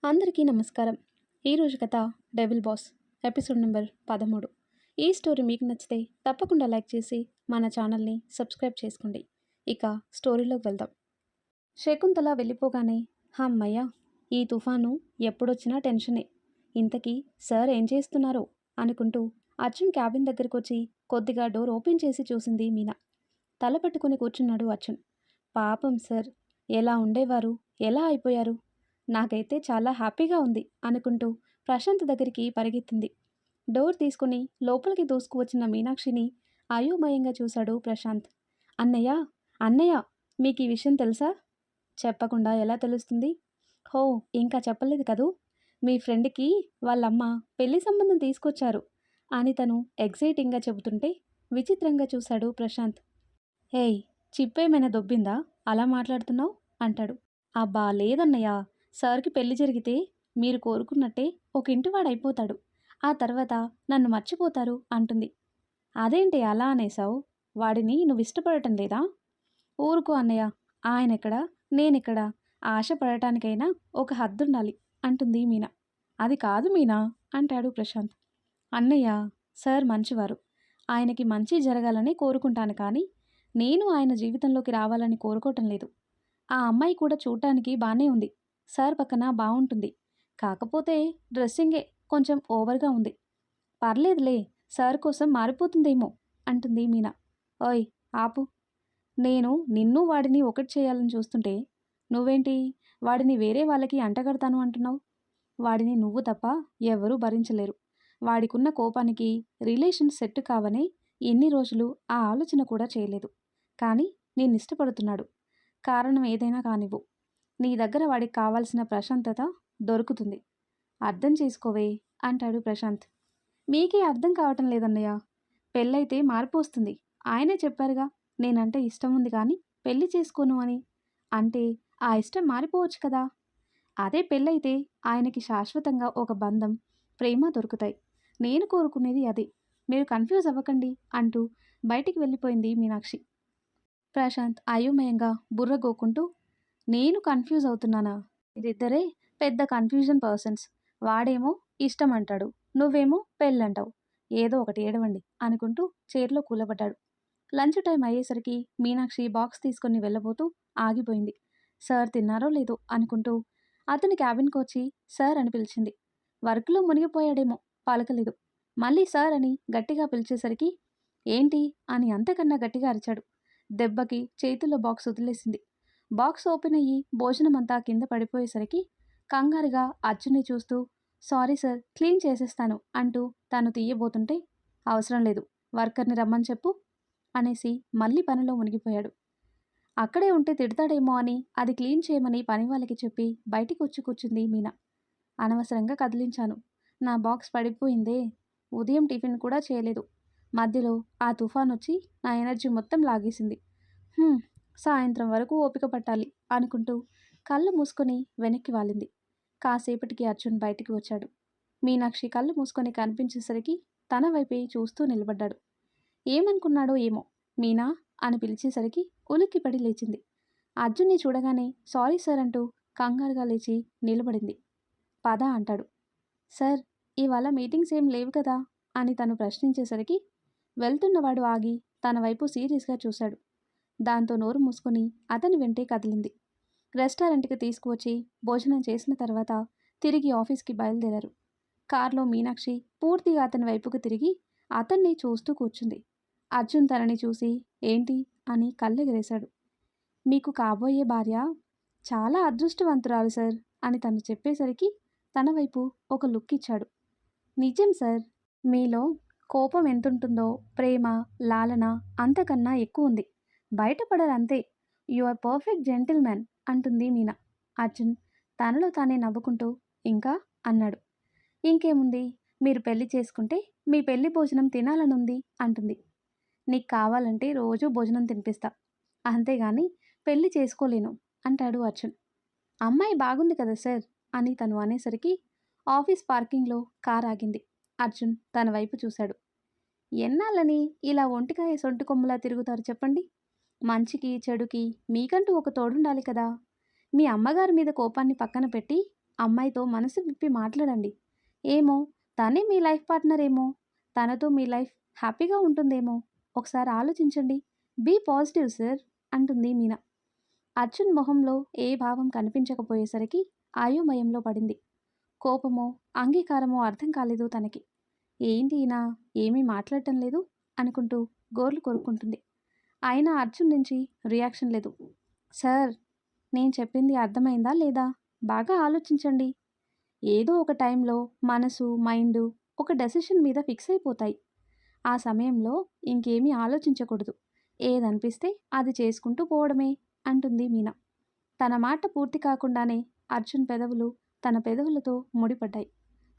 అందరికీ నమస్కారం. ఈరోజు కథ 'డెవిల్ బాస్' ఎపిసోడ్ నెంబర్ 13. ఈ స్టోరీ మీకు నచ్చితే తప్పకుండా లైక్ చేసి మన ఛానల్ని సబ్స్క్రైబ్ చేసుకోండి. ఇక స్టోరీలోకి వెళ్దాం. శకుంతల వెళ్ళిపోగానే హమ్మయ్య, ఈ తుఫాను ఎప్పుడొచ్చినా టెన్షనే. ఇంతకీ సార్ ఏం చేస్తున్నారో అనుకుంటూ అర్జున్ క్యాబిన్ దగ్గరికి వచ్చి కొద్దిగా డోర్ ఓపెన్ చేసి చూసింది మీనా. తల పట్టుకుని కూర్చున్నాడు అర్జున్. పాపం సార్, ఎలా ఉండేవారు, ఎలా అయిపోయారు? నాకైతే చాలా హ్యాపీగా ఉంది అనుకుంటూ ప్రశాంత్ దగ్గరికి పరిగెత్తింది. డోర్ తీసుకుని లోపలికి దూసుకువచ్చిన మీనాక్షిని అయోమయంగా చూశాడు ప్రశాంత్. అన్నయ్య, అన్నయ్య, మీకు ఈ విషయం తెలుసా? చెప్పకుండా ఎలా తెలుస్తుంది? హో, ఇంకా చెప్పలేదు కదూ. మీ ఫ్రెండ్కి వాళ్ళమ్మ పెళ్లి సంబంధం తీసుకొచ్చారు అని తను ఎగ్జైటింగ్గా చెబుతుంటే విచిత్రంగా చూశాడు ప్రశాంత్. హేయ్, చిప్పేమైనా దొబ్బిందా అలా మాట్లాడుతున్నావు అంటాడు. అబ్బా లేదన్నయ్య, సార్కి పెళ్లి జరిగితే మీరు కోరుకున్నట్టే ఒక ఇంటివాడైపోతాడు. ఆ తర్వాత నన్ను మర్చిపోతారు అంటుంది. అదేంటి అలా అనేసావు? వాడిని నువ్వు ఇష్టపడటం లేదా? ఊరుకో అన్నయ్య, ఆయనెక్కడ నేనెక్కడ, ఆశపడటానికైనా ఒక హద్దుండాలి అంటుంది మీనా. అది కాదు మీనా అంటాడు ప్రశాంత్. అన్నయ్య, సార్ మంచివారు, ఆయనకి మంచి జరగాలని కోరుకుంటాను, కానీ నేను ఆయన జీవితంలోకి రావాలని కోరుకోవటం లేదు. ఆ అమ్మాయి కూడా చూడటానికి బాగానే ఉంది, సార్ పక్కన బాగుంటుంది. కాకపోతే డ్రెస్సింగే కొంచెం ఓవర్గా ఉంది. పర్లేదులే, సార్ కోసం మారిపోతుందేమో అంటుంది మీనా. ఓయ్ ఆపు, నేను నిన్ను వాడిని ఒకటి చేయాలని చూస్తుంటే నువ్వేంటి వాడిని వేరే వాళ్ళకి అంటగడతాను అంటున్నావు? వాడిని నువ్వు తప్ప ఎవరూ భరించలేరు. వాడికున్న కోపానికి రిలేషన్ సెట్ కావనే ఎన్ని రోజులు ఆ ఆలోచన కూడా చేయలేదు. కానీ నిన్నిష్టపడుతున్నాడు. కారణం ఏదైనా కానివ్వు, నీ దగ్గర వాడికి కావాల్సిన ప్రశాంతత దొరుకుతుంది. అర్థం చేసుకోవే అంటాడు ప్రశాంత్. మీకే అర్థం కావటం లేదన్నయ్య. పెళ్ళైతే మార్పు వస్తుంది. ఆయనే చెప్పారుగా, నేనంటే ఇష్టం ఉంది కానీ పెళ్లి చేసుకోను అని. అంటే ఆ ఇష్టం మారిపోవచ్చు కదా. అదే పెళ్ళైతే ఆయనకి శాశ్వతంగా ఒక బంధం, ప్రేమ దొరుకుతాయి. నేను కోరుకునేది అదే. మీరు కన్ఫ్యూజ్ అవ్వకండి అంటూ బయటికి వెళ్ళిపోయింది మీనాక్షి. ప్రశాంత్ అయోమయంగా బుర్ర గోకుంటూ, నేను కన్ఫ్యూజ్ అవుతున్నానా? ఇద్దరే పెద్ద కన్ఫ్యూజన్ పర్సన్స్. వాడేమో ఇష్టం అంటాడు, నువ్వేమో పెళ్ళంటావు. ఏదో ఒకటి ఏడవండి అనుకుంటూ చైర్లో కూలబడ్డాడు. లంచ్ టైం అయ్యేసరికి మీనాక్షి బాక్స్ తీసుకొని వెళ్ళబోతూ ఆగిపోయింది. సార్ తిన్నారో లేదో అనుకుంటూ అతని క్యాబిన్కి వచ్చి సార్ అని పిలిచింది. వర్క్లో మునిగిపోయాడేమో, పలకలేదు. మళ్ళీ సార్ అని గట్టిగా పిలిచేసరికి ఏంటి అని అంతకన్నా గట్టిగా అరిచాడు. దెబ్బకి చేతుల్లో బాక్స్ వదిలేసింది. బాక్స్ ఓపెన్ అయ్యి భోజనమంతా కింద పడిపోయేసరికి కంగారుగా అర్జున్ని చూస్తూ, సారీ సార్, క్లీన్ చేసేస్తాను అంటూ తను తీయబోతుంటే, అవసరం లేదు, వర్కర్ని రమ్మని చెప్పు అనేసి మళ్ళీ పనిలో మునిగిపోయాడు. అక్కడే ఉంటే తిడతాడేమో అని అది క్లీన్ చేయమని పని వాళ్ళకి చెప్పి బయటికి వచ్చి కూర్చుంది మీనా. అనవసరంగా కదిలించాను, నా బాక్స్ పడిపోయిందే. ఉదయం టిఫిన్ కూడా చేయలేదు. మధ్యలో ఆ తుఫాన్ వచ్చి నా ఎనర్జీ మొత్తం లాగేసింది. సాయంత్రం వరకు ఓపిక పట్టాలి అనుకుంటూ కళ్ళు మూసుకొని వెనక్కి వాలింది. కాసేపటికి అర్జున్ బయటికి వచ్చాడు. మీనాక్షి కళ్ళు మూసుకొని కనిపించేసరికి తన వైపే చూస్తూ నిలబడ్డాడు. ఏమనుకున్నాడో ఏమో, మీనా అని పిలిచేసరికి ఉలిక్కిపడి లేచింది. అర్జున్ని చూడగానే సారీ సార్ అంటూ కంగారుగా లేచి నిలబడింది. పద అంటాడు. సార్, ఇవాళ మీటింగ్స్ ఏం లేవు కదా అని తను ప్రశ్నించేసరికి వెళ్తున్నవాడు ఆగి తన వైపు సీరియస్గా చూశాడు. దాంతో నోరు మూసుకొని అతని వెంటే కదిలింది. రెస్టారెంట్కి తీసుకువచ్చి భోజనం చేసిన తర్వాత తిరిగి ఆఫీస్కి బయలుదేరారు. కారులో మీనాక్షి పూర్తిగా అతని వైపుకు తిరిగి అతన్ని చూస్తూ కూర్చుంది. అర్జున్ తనని చూసి ఏంటి అని కళ్ళెగరేశాడు. మీకు కాబోయే భార్య చాలా అదృష్టవంతురాలు సార్ అని తను చెప్పేసరికి తన వైపు ఒక లుక్ ఇచ్చాడు. నిజం సార్, మీలో కోపం ఎంతుంటుందో ప్రేమ, లాలన అంతకన్నా ఎక్కువ ఉంది. బయటపడరంతే. యు ఆర్ పర్ఫెక్ట్ జెంటిల్మెన్ అంటుంది మీనా. అర్జున్ తనలో తానే నవ్వుకుంటూ ఇంకా అన్నాడు. ఇంకేముంది, మీరు పెళ్లి చేసుకుంటే మీ పెళ్లి భోజనం తినాలనుంది అంటుంది. నీకు కావాలంటే రోజూ భోజనం తినిపిస్తా, అంతేగాని పెళ్లి చేసుకోలేను అంటాడు అర్జున్. అమ్మాయి బాగుంది కదా సార్ అని తను అనేసరికి ఆఫీస్ పార్కింగ్లో కార్ ఆగింది. అర్జున్ తన వైపు చూశాడు. ఎన్నాళ్ళని ఇలా ఒంటికాయ సొంటి కొమ్మలా తిరుగుతారు చెప్పండి? మంచికి చెడుకి మీకంటూ ఒక తోడుండాలి కదా. మీ అమ్మగారి మీద కోపాన్ని పక్కన పెట్టి అమ్మాయితో మనసు విప్పి మాట్లాడండి. ఏమో, తనే మీ లైఫ్ పార్ట్నర్ ఏమో, తనతో మీ లైఫ్ హ్యాపీగా ఉంటుందేమో, ఒకసారి ఆలోచించండి. బీ పాజిటివ్ సార్ అంటుంది మీనా. అర్జున్ మొహంలో ఏ భావం కనిపించకపోయేసరికి అయోమయంలో పడింది. కోపమో అంగీకారమో అర్థం కాలేదు తనకి. ఏంటి ఈయన ఏమీ మాట్లాడటం లేదు అనుకుంటూ గోర్లు కొరుక్కుంటుంది. అయినా అర్జున్ నుంచి రియాక్షన్ లేదు. సార్, నేను చెప్పింది అర్థమైందా లేదా? బాగా ఆలోచించండి. ఏదో ఒక టైంలో మనసు మైండు ఒక డెసిషన్ మీద ఫిక్స్ అయిపోతాయి. ఆ సమయంలో ఇంకేమీ ఆలోచించకూడదు. ఏదనిపిస్తే అది చేసుకుంటూ పోవడమే అంటుంది మీనా. తన మాట పూర్తి కాకుండానే అర్జున్ పెదవులు తన పెదవులతో ముడిపడ్డాయి.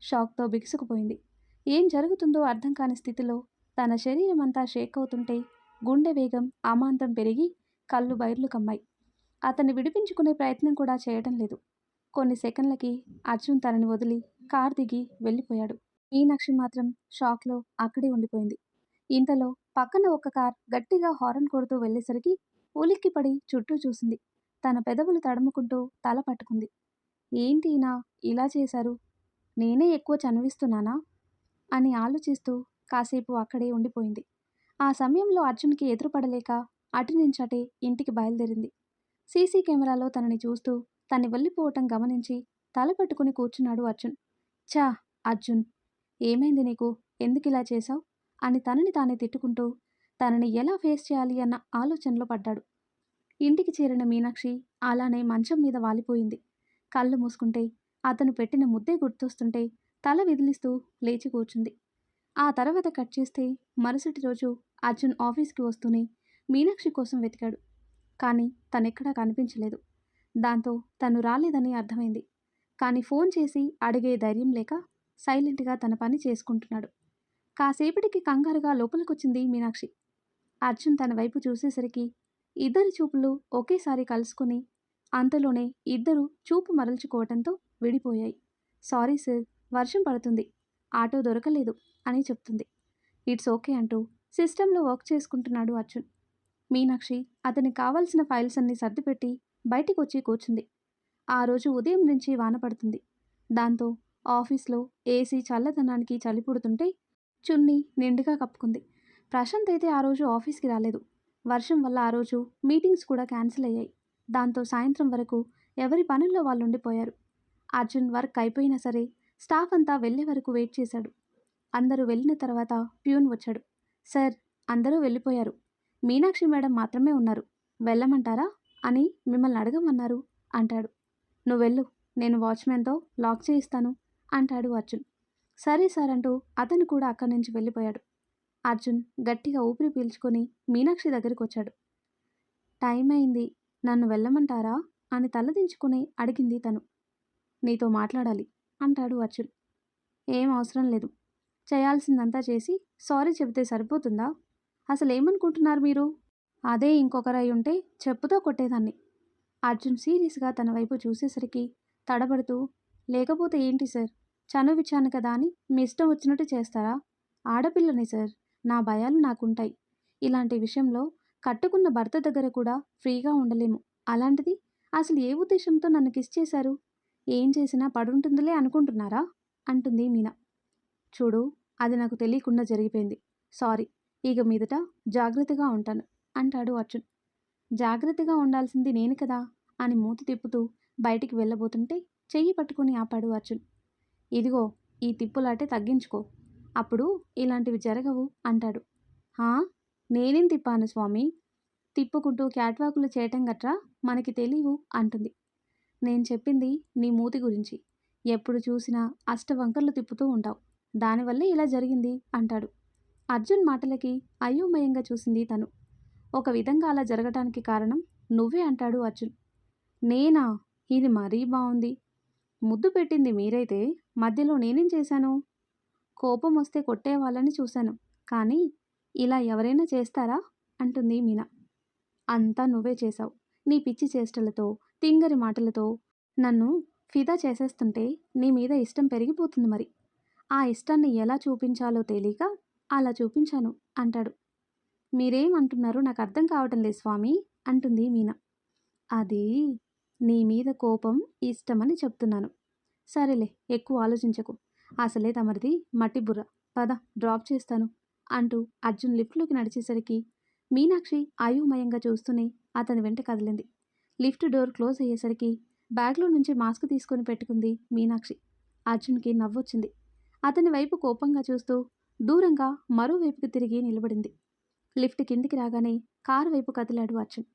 షాక్తో బిగుసుకుపోయింది. ఏం జరుగుతుందో అర్థం కాని స్థితిలో తన శరీరం అంతా షేక్ అవుతుంటే గుండె వేగం అమాంతం పెరిగి కళ్ళు బైర్లు కమ్మాయి. అతన్ని విడిపించుకునే ప్రయత్నం కూడా చేయడం లేదు. కొన్ని సెకండ్లకి అర్జున్ తనని వదిలి కార్ దిగి వెళ్ళిపోయాడు. మీనాక్షి మాత్రం షాక్లో అక్కడే ఉండిపోయింది. ఇంతలో పక్కన ఒక కార్ గట్టిగా హారన్ కొడుతూ వెళ్ళేసరికి ఉలిక్కిపడి చుట్టూ చూసింది. తన పెదవులు తడుముకుంటూ తల పట్టుకుంది. ఏంటి ఈయన ఇలా చేశారు? నేనే ఎక్కువ చనువిస్తున్నానా అని ఆలోచిస్తూ కాసేపు అక్కడే ఉండిపోయింది. ఆ సమయంలో అర్జున్కి ఎదురుపడలేక అటు నుంచి అటే ఇంటికి బయలుదేరింది. సీసీ కెమెరాలో తనని చూస్తూ తన్ని వెళ్ళిపోవటం గమనించి తల పట్టుకుని కూర్చున్నాడు అర్జున్. ఛా అర్జున్, ఏమైంది నీకు? ఎందుకిలా చేశావు అని తనని తానే తిట్టుకుంటూ తనని ఎలా ఫేస్ చేయాలి అన్న ఆలోచనలో పడ్డాడు. ఇంటికి చేరిన మీనాక్షి అలానే మంచం మీద వాలిపోయింది. కళ్ళు మూసుకుంటే అతను పెట్టిన ముద్దే గుర్తొస్తుంటే తల విదిలిస్తూ లేచి కూర్చుంది. ఆ తర్వాత కట్ చేస్తే మరుసటి రోజు అర్జున్ ఆఫీస్కి వస్తూనే మీనాక్షి కోసం వెతికాడు. కానీ తనెక్కడా కనిపించలేదు. దాంతో తను రాలేదని అర్థమైంది. కానీ ఫోన్ చేసి అడిగే ధైర్యం లేక సైలెంట్గా తన పని చేసుకుంటున్నాడు. కాసేపటికి కంగారుగా లోపలికొచ్చింది మీనాక్షి. అర్జున్ తన వైపు చూసేసరికి ఇద్దరి చూపులు ఒకేసారి కలుసుకుని అంతలోనే ఇద్దరు చూపు మరల్చుకోవటంతో విడిపోయాయి. సారీ సార్, వర్షం పడుతుంది, ఆటో దొరకలేదు అని చెప్తుంది. ఇట్స్ ఓకే అంటూ సిస్టంలో వర్క్ చేసుకుంటున్నాడు అర్జున్. మీనాక్షి అతనికి కావాల్సిన ఫైల్స్ అన్నీ సర్దిపెట్టి బయటికి వచ్చి కూర్చుంది. ఆ రోజు ఉదయం నుంచి వాన పడుతుంది. దాంతో ఆఫీస్లో ఏసీ చల్లదనానికి చలి పుడుతుంటే చున్నీ నిండుగా కప్పుకుంది. ప్రశాంత్ అయితే ఆ రోజు ఆఫీస్కి రాలేదు. వర్షం వల్ల ఆ రోజు మీటింగ్స్ కూడా క్యాన్సిల్ అయ్యాయి. దాంతో సాయంత్రం వరకు ఎవరి పనుల్లో వాళ్ళు ఉండిపోయారు. అర్జున్ వర్క్ అయిపోయినా సరే స్టాఫ్ అంతా వెళ్ళే వరకు వెయిట్ చేశాడు. అందరూ వెళ్ళిన తర్వాత ప్యూన్ వచ్చాడు. సార్, అందరూ వెళ్ళిపోయారు, మీనాక్షి మేడం మాత్రమే ఉన్నారు, వెళ్ళమంటారా అని మిమ్మల్ని అడగమన్నారు అంటాడు. నువ్వెళ్ళు, నేను వాచ్మెన్తో లాక్ చేయిస్తాను అంటాడు అర్జున్. సరే సార్ అంటూ అతను కూడా అక్కడి నుంచి వెళ్ళిపోయాడు. అర్జున్ గట్టిగా ఊపిరి పీల్చుకొని మీనాక్షి దగ్గరికి వచ్చాడు. టైం అయింది, నన్ను వెళ్ళమంటారా అని తలదించుకుని అడిగింది తను. నీతో మాట్లాడాలి అంటాడు అర్జున్. ఏం అవసరం లేదు, చేయాల్సిందంతా చేసి సారీ చెబితే సరిపోతుందా? అసలేమనుకుంటున్నారు మీరు? అదే ఇంకొకరై ఉంటే చెప్పుతో కొట్టేదాన్ని. అర్జున్ సీరియస్గా తన వైపు చూసేసరికి తడబడుతూ, లేకపోతే ఏంటి సార్, చనువిచ్చాను కదా అని మీ ఇష్టం వచ్చినట్టు చేస్తారా? ఆడపిల్లని సార్, నా భయాలు నాకుంటాయి. ఇలాంటి విషయంలో కట్టుకున్న భర్త దగ్గర కూడా ఫ్రీగా ఉండలేము. అలాంటిది అసలు ఏ ఉద్దేశంతో నన్ను కిస్ చేశారు? ఏం చేసినా పడుంటుందిలే అనుకుంటున్నారా అంటుంది మీనా. చూడు, అది నాకు తెలియకుండా జరిగిపోయింది, సారీ, ఇక మీదట జాగ్రత్తగా ఉంటాను అంటాడు అర్జున్. జాగ్రత్తగా ఉండాల్సింది నేను కదా అని మూతి తిప్పుతూ బయటికి వెళ్ళబోతుంటే చెయ్యి పట్టుకుని ఆపాడు అర్జున్. ఇదిగో, ఈ తిప్పులాటే తగ్గించుకో, అప్పుడు ఇలాంటివి జరగవు అంటాడు. హా, నేనేం తిప్పాను స్వామి? తిప్పుకుంటూ క్యాట్వాకులు చేయటం గట్రా మనకి తెలియవు అంటుంది. నేను చెప్పింది నీ మూతి గురించి. ఎప్పుడు చూసినా అష్టవంకర్లు తిప్పుతూ ఉంటావు, దానివల్లే ఇలా జరిగింది అంటాడు. అర్జున్ మాటలకి అయోమయంగా చూసింది తను. ఒక విధంగా అలా జరగటానికి కారణం నువ్వే అంటాడు అర్జున్. నేనా? ఇది మరీ బాగుంది. ముద్దు పెట్టింది మీరైతే మధ్యలో నేనేం చేశాను? కోపం వస్తే కొట్టేవాళ్ళని చూశాను, కానీ ఇలా ఎవరైనా చేస్తారా అంటుంది మీనా. అంతా నువ్వే చేశావు. నీ పిచ్చి చేష్టలతో తింగరి మాటలతో నన్ను ఫిదా చేసేస్తుంటే నీ మీద ఇష్టం పెరిగిపోతుంది. మరి ఆ ఇష్టాన్ని ఎలా చూపించాలో తెలియక అలా చూపించాను అంటాడు. మీరేమంటున్నారో నాకు అర్థం కావటం లేదు స్వామి అంటుంది మీనా. అది నీ మీద కోపం ఇష్టమని చెప్తున్నాను. సరేలే, ఎక్కువ ఆలోచించకు. అసలే తమరిది మట్టి బుర్ర. పద, డ్రాప్ చేస్తాను అంటూ అర్జున్ లిఫ్ట్లోకి నడిచేసరికి మీనాక్షి అయోమయంగా చూస్తూనే అతని వెంట కదిలింది. లిఫ్ట్ డోర్ క్లోజ్ అయ్యేసరికి బ్యాగ్లో నుంచి మాస్క్ తీసుకొని పెట్టుకుంది మీనాక్షి. అర్జున్కి నవ్వొచ్చింది. అతని వైపు కోపంగా చూస్తూ దూరంగా మరోవైపుకి తిరిగి నిలబడింది. లిఫ్ట్ కిందికి రాగానే కారు వైపు కదిలాడు అర్జున్.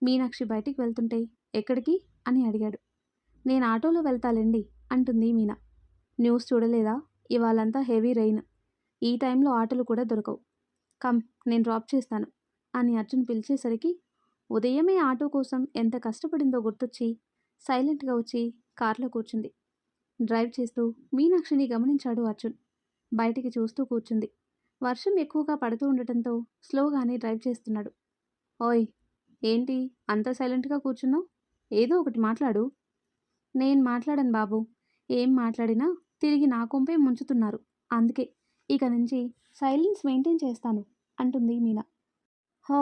మీనాక్షి బయటికి వెళ్తుంటే ఎక్కడికి అని అడిగాడు. నేను ఆటోలో వెళ్తాలేండి అంటుంది మీనా. న్యూస్ చూడలేదా? ఇవాళంతా హెవీ రెయిన్. ఈ టైంలో ఆటోలు కూడా దొరకవు. కమ్, నేను డ్రాప్ చేస్తాను అని అర్జున్ పిలిచేసరికి ఉదయమే ఆటో కోసం ఎంత కష్టపడిందో గుర్తొచ్చి సైలెంట్గా వచ్చి కార్లో కూర్చుంది. డ్రైవ్ చేస్తూ మీనాక్షిని గమనించాడు అర్జున్. బయటికి చూస్తూ కూర్చుంది. వర్షం ఎక్కువగా పడుతూ ఉండటంతో స్లోగానే డ్రైవ్ చేస్తున్నాడు. ఓయ్, ఏంటి అంత సైలెంట్గా కూర్చున్నావు? ఏదో ఒకటి మాట్లాడు. నేను మాట్లాడను బాబు. ఏం మాట్లాడినా తిరిగి నా కొంపే ముంచుతున్నారు. అందుకే ఇక నుంచి సైలెన్స్ మెయింటైన్ చేస్తాను అంటుంది మీనా. హో,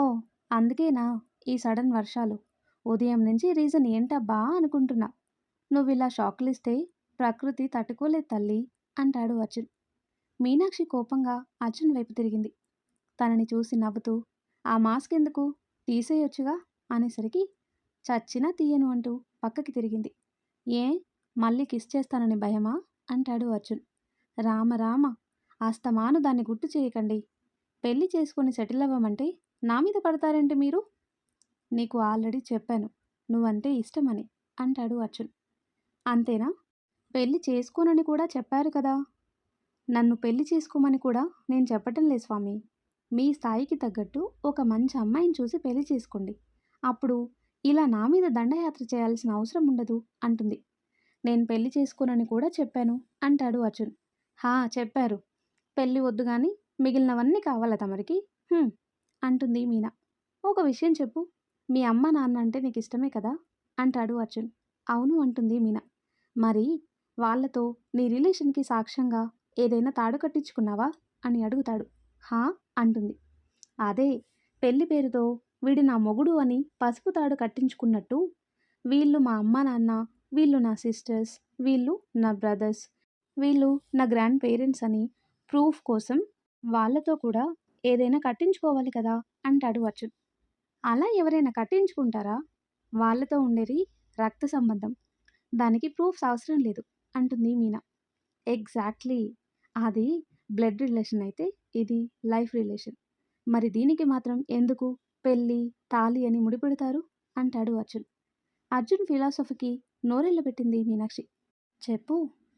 అందుకేనా ఈ సడన్ వర్షాలు? ఉదయం నుంచి రీజన్ ఏంటబ్బా అనుకుంటున్నా. నువ్వు ఇలా షాక్లిస్తే ప్రకృతి తట్టుకోలేదు తల్లి అంటాడు అర్జున్. మీనాక్షి కోపంగా అర్జున్ వైపు తిరిగింది. తనని చూసి నవ్వుతూ ఆ మాస్క్ ఎందుకు, తీసేయొచ్చుగా అనేసరికి చచ్చినా తీయను అంటూ పక్కకి తిరిగింది. ఏ, మళ్ళీ కిస్ చేస్తానని భయమా అంటాడు అర్జున్. రామ రామ, అస్తమాను దాన్ని గుర్తు చేయకండి. పెళ్లి చేసుకుని సెటిల్ అవ్వమంటే నా మీద పడతారేంటి మీరు? నీకు ఆల్రెడీ చెప్పాను నువ్వంటే ఇష్టమని అంటాడు అర్జున్. అంతేనా? పెళ్లి చేసుకోనని కూడా చెప్పారు కదా. నన్ను పెళ్లి చేసుకోమని కూడా నేను చెప్పటం లేదు స్వామి. మీ స్థాయికి తగ్గట్టు ఒక మంచి అమ్మాయిని చూసి పెళ్లి చేసుకోండి. అప్పుడు ఇలా నా మీద దండయాత్ర చేయాల్సిన అవసరం ఉండదు అంటుంది. నేను పెళ్లి చేసుకోనని కూడా చెప్పాను అంటాడు అర్జున్. హా, చెప్పారు. పెళ్ళి వద్దు కానీ మిగిలినవన్నీ కావాలా తమరికి? అంటుంది మీనా. ఒక విషయం చెప్పు. మీ అమ్మ నాన్న అంటే నీకు ఇష్టమే కదా అంటాడు అర్జున్. అవును అంటుంది మీనా. మరి వాళ్ళతో నీ రిలేషన్కి సాక్ష్యంగా ఏదైనా తాడు కట్టించుకున్నావా అని అడుగుతాడు. హా అంటుంది. అదే, పెళ్లి పేరుతో వీడు నా మొగుడు అని పసుపు తాడు కట్టించుకున్నట్టు వీళ్ళు మా అమ్మ నాన్న, వీళ్ళు నా సిస్టర్స్, వీళ్ళు నా బ్రదర్స్, వీళ్ళు నా గ్రాండ్ పేరెంట్స్ అని ప్రూఫ్ కోసం వాళ్ళతో కూడా ఏదైనా కట్టించుకోవాలి కదా అంటాడు అర్జున్. అలా ఎవరైనా కట్టించుకుంటారా? వాళ్ళతో ఉండేది రక్త సంబంధం. దానికి ప్రూఫ్స్ అవసరం లేదు అంటుంది మీనా. ఎగ్జాక్ట్లీ. అది బ్లడ్ రిలేషన్ అయితే ఇది లైఫ్ రిలేషన్. మరి దీనికి మాత్రం ఎందుకు పెళ్ళి తాళి అని ముడిపెడతారు అంటాడు అర్జున్. అర్జున్ ఫిలాసఫీకి నోరెళ్ళబెట్టింది మీనాక్షి. చెప్పు,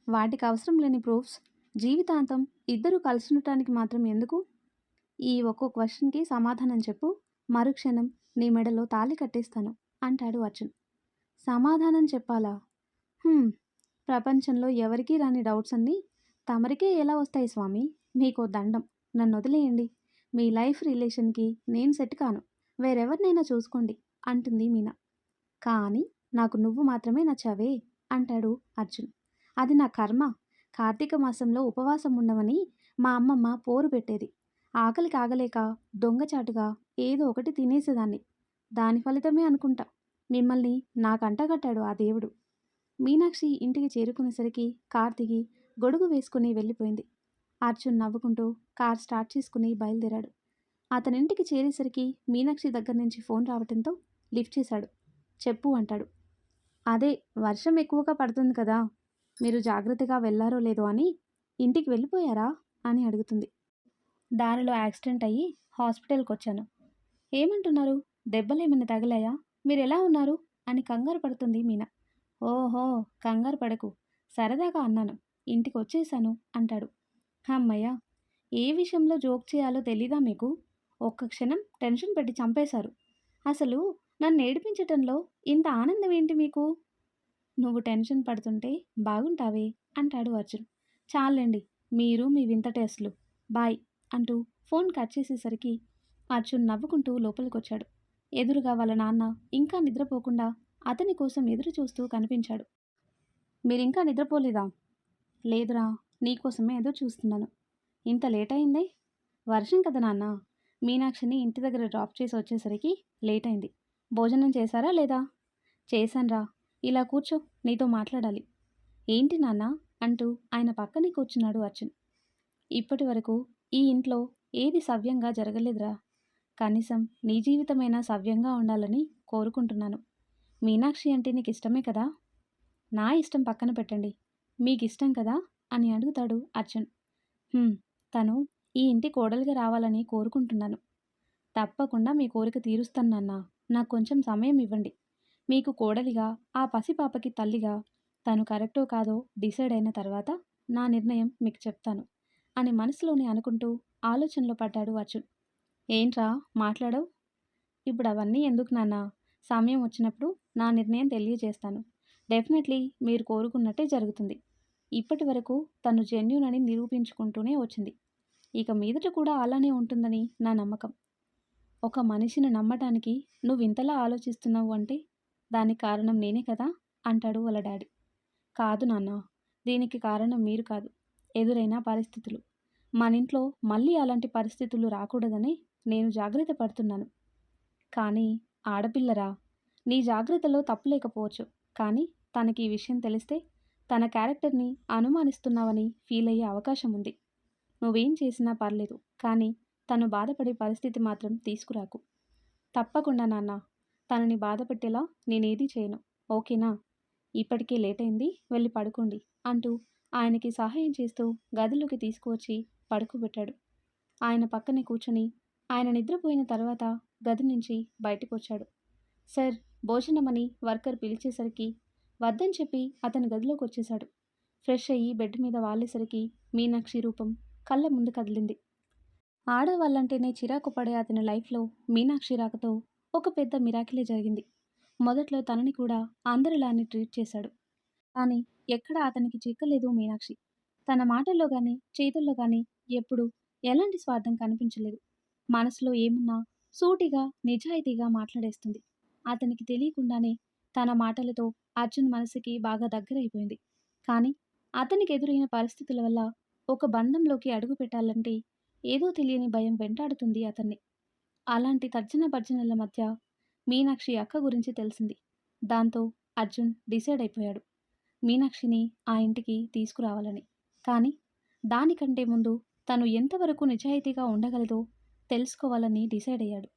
వాటికి అవసరం లేని ప్రూఫ్స్ జీవితాంతం ఇద్దరు కలుసుండటానికి మాత్రం ఎందుకు? ఈ ఒక్కో క్వశ్చన్కి సమాధానం చెప్పు, మరుక్షణం నీ మెడలో తాళి కట్టేస్తాను అంటాడు అర్జున్. సమాధానం చెప్పాలా? ప్రపంచంలో ఎవరికీ రాని డౌట్స్ అన్నీ తమరికే ఎలా వస్తాయి స్వామి? మీకో దండం, నన్ను వదిలేయండి. మీ లైఫ్ రిలేషన్కి నేను సెట్ కాను. వేరెవరినైనా చూసుకోండి అంటుంది మీనా. కానీ నాకు నువ్వు మాత్రమే నచ్చావే అంటాడు అర్జున్. అది నా కర్మ. కార్తీక మాసంలో ఉపవాసం ఉండమని మా అమ్మమ్మ పోరు పెట్టేది. ఆకలికి ఆగలేక దొంగచాటుగా ఏదో ఒకటి తినేసేదాన్ని. దాని ఫలితమే అనుకుంటా మిమ్మల్ని నాకంటగట్టాడు ఆ దేవుడు. మీనాక్షి ఇంటికి చేరుకునేసరికి కార్ దిగి గొడుగు వేసుకుని వెళ్ళిపోయింది. అర్జున్ నవ్వుకుంటూ కార్ స్టార్ట్ చేసుకుని బయలుదేరాడు. అతనింటికి చేరేసరికి మీనాక్షి దగ్గర నుంచి ఫోన్ రావడంతో లిఫ్ట్ చేశాడు. చెప్పు అంటాడు. అదే, వర్షం ఎక్కువగా పడుతుంది కదా, మీరు జాగ్రత్తగా వెళ్ళారో లేదో అని. ఇంటికి వెళ్ళిపోయారా అని అడుగుతుంది. దారిలో యాక్సిడెంట్ అయ్యి హాస్పిటల్కి వచ్చాను. ఏమంటున్నారు? దెబ్బలేమైనా తగిలాయా? మీరు ఎలా ఉన్నారు అని కంగారు పడుతుంది మీనా. ఓహో, కంగారు పడకు, సరదాగా అన్నాను. ఇంటికి వచ్చేసాను అంటాడు. అమ్మయ్య, ఏ విషయంలో జోక్ చేయాలో తెలీదా మీకు? ఒక్క క్షణం టెన్షన్ పెట్టి చంపేశారు. అసలు నన్ను ఏడిపించటంలో ఇంత ఆనందం ఏంటి మీకు? నువ్వు టెన్షన్ పడుతుంటే బాగుంటావే అంటాడు అర్జున్. చాలండి, మీరు మీ వింత టెస్ట్లు. బాయ్ అంటూ ఫోన్ కట్ చేసేసరికి అర్జున్ నవ్వుకుంటూ లోపలికొచ్చాడు. ఎదురుగా వాళ్ళ నాన్న ఇంకా నిద్రపోకుండా అతని కోసం ఎదురు చూస్తూ కనిపించాడు. మీరింకా నిద్రపోలేదా? లేదురా, నీకోసమే ఎదురు చూస్తున్నాను. ఇంత లేట్ అయిందే? వర్షం కదా నాన్న. మీనాక్షిని ఇంటి దగ్గర డ్రాప్ చేసి వచ్చేసరికి లేట్ అయింది. భోజనం చేశారా లేదా? చేశాన్రా. ఇలా కూర్చో, నీతో మాట్లాడాలి. ఏంటి నాన్న అంటూ ఆయన పక్కనే కూర్చున్నాడు అర్జున్. ఇప్పటి వరకు ఈ ఇంట్లో ఏది సవ్యంగా జరగలేదురా. కనీసం నీ జీవితమైనా సవ్యంగా ఉండాలని కోరుకుంటున్నాను. మీనాక్షి అంటే నీకు ఇష్టమే కదా? నా ఇష్టం పక్కన పెట్టండి. మీకిష్టం కదా అని అడుగుతాడు అర్జున్. "హ్మ్, తను ఈ ఇంటి కోడలిగా రావాలని కోరుకుంటున్నాను. తప్పకుండా మీ కోరిక తీరుస్తాను నాన్నా. నాకు కొంచెం సమయం ఇవ్వండి. మీకు కోడలిగా, ఆ పసిపాపకి తల్లిగా తను కరెక్టో కాదో డిసైడ్ అయిన తర్వాత నా నిర్ణయం మీకు చెప్తాను" అని మనసులోనే అనుకుంటూ ఆలోచనలో పడ్డాడు అర్జున్. ఏంట్రా మాట్లాడవు? ఇప్పుడు అవన్నీ ఎందుకు నాన్నా? సమయం వచ్చినప్పుడు నా నిర్ణయం తెలియజేస్తాను. డెఫినెట్లీ మీరు కోరుకున్నట్టే జరుగుతుంది. ఇప్పటి వరకు తను జెన్యూన్ అని నిరూపించుకుంటూనే వచ్చింది. ఇక మీదట కూడా అలానే ఉంటుందని నా నమ్మకం. ఒక మనిషిని నమ్మటానికి నువ్వింతలా ఆలోచిస్తున్నావు అంటే దానికి కారణం నేనే కదా అంటాడు వాళ్ళ డాడీ. కాదు నాన్న, దీనికి కారణం మీరు కాదు, ఎదురైన పరిస్థితులు. మనింట్లో మళ్ళీ అలాంటి పరిస్థితులు రాకూడదని నేను జాగ్రత్త పడుతున్నాను. కానీ ఆడపిల్లరా, నీ జాగ్రత్తలో తప్పు లేకపోవచ్చు. కానీ తనకి ఈ విషయం తెలిస్తే తన క్యారెక్టర్ని అనుమానిస్తున్నావని ఫీల్ అయ్యే అవకాశం ఉంది. నువ్వేం చేసినా పర్లేదు, కానీ తను బాధపడే పరిస్థితి మాత్రం తీసుకురాకు. తప్పకుండా నాన్న, తనని బాధపెట్టేలా నేనేదీ చేయను. ఓకేనా? ఇప్పటికే లేట్ అయింది, వెళ్ళి పడుకోండి అంటూ ఆయనకి సహాయం చేస్తూ గదిలోకి తీసుకువచ్చి పడుకోబెట్టాడు. ఆయన పక్కనే కూర్చొని ఆయన నిద్రపోయిన తర్వాత గది నుంచి బయటకొచ్చాడు. సార్, భోజనమని వర్కర్ పిలిచేసరికి వద్దని చెప్పి అతని గదిలోకి వచ్చేశాడు. ఫ్రెష్ అయ్యి బెడ్ మీద వాలేసరికి మీనాక్షి రూపం కళ్ళ ముందు కదిలింది. ఆడవాళ్ళంటేనే చిరాకు పడే అతని లైఫ్లో మీనాక్షి రాకతో ఒక పెద్ద మిరాకిలే జరిగింది. మొదట్లో తనని కూడా అందరిలానే ట్రీట్ చేశాడు. కానీ ఎక్కడా అతనికి చిక్కలేదు మీనాక్షి. తన మాటల్లో కానీ చేతుల్లో కానీ ఎప్పుడూ ఎలాంటి స్వార్థం కనిపించలేదు. మనసులో ఏమున్నా సూటిగా నిజాయితీగా మాట్లాడేస్తుంది. అతనికి తెలియకుండానే తన మాటలతో అర్జున్ మనసుకి బాగా దగ్గరైపోయింది. కానీ అతనికి ఎదురైన పరిస్థితుల వల్ల ఒక బంధంలోకి అడుగు పెట్టాలంటే ఏదో తెలియని భయం వెంటాడుతుంది అతన్ని. అలాంటి తర్జన భర్జనల మధ్య మీనాక్షి అక్క గురించి తెలిసింది. దాంతో అర్జున్ డిసైడ్ అయిపోయాడు మీనాక్షిని ఆ ఇంటికి తీసుకురావాలని. కానీ దానికంటే ముందు తను ఎంతవరకు నిజాయితీగా ఉండగలదో తెలుసుకోవాలని డిసైడ్ అయ్యాడు.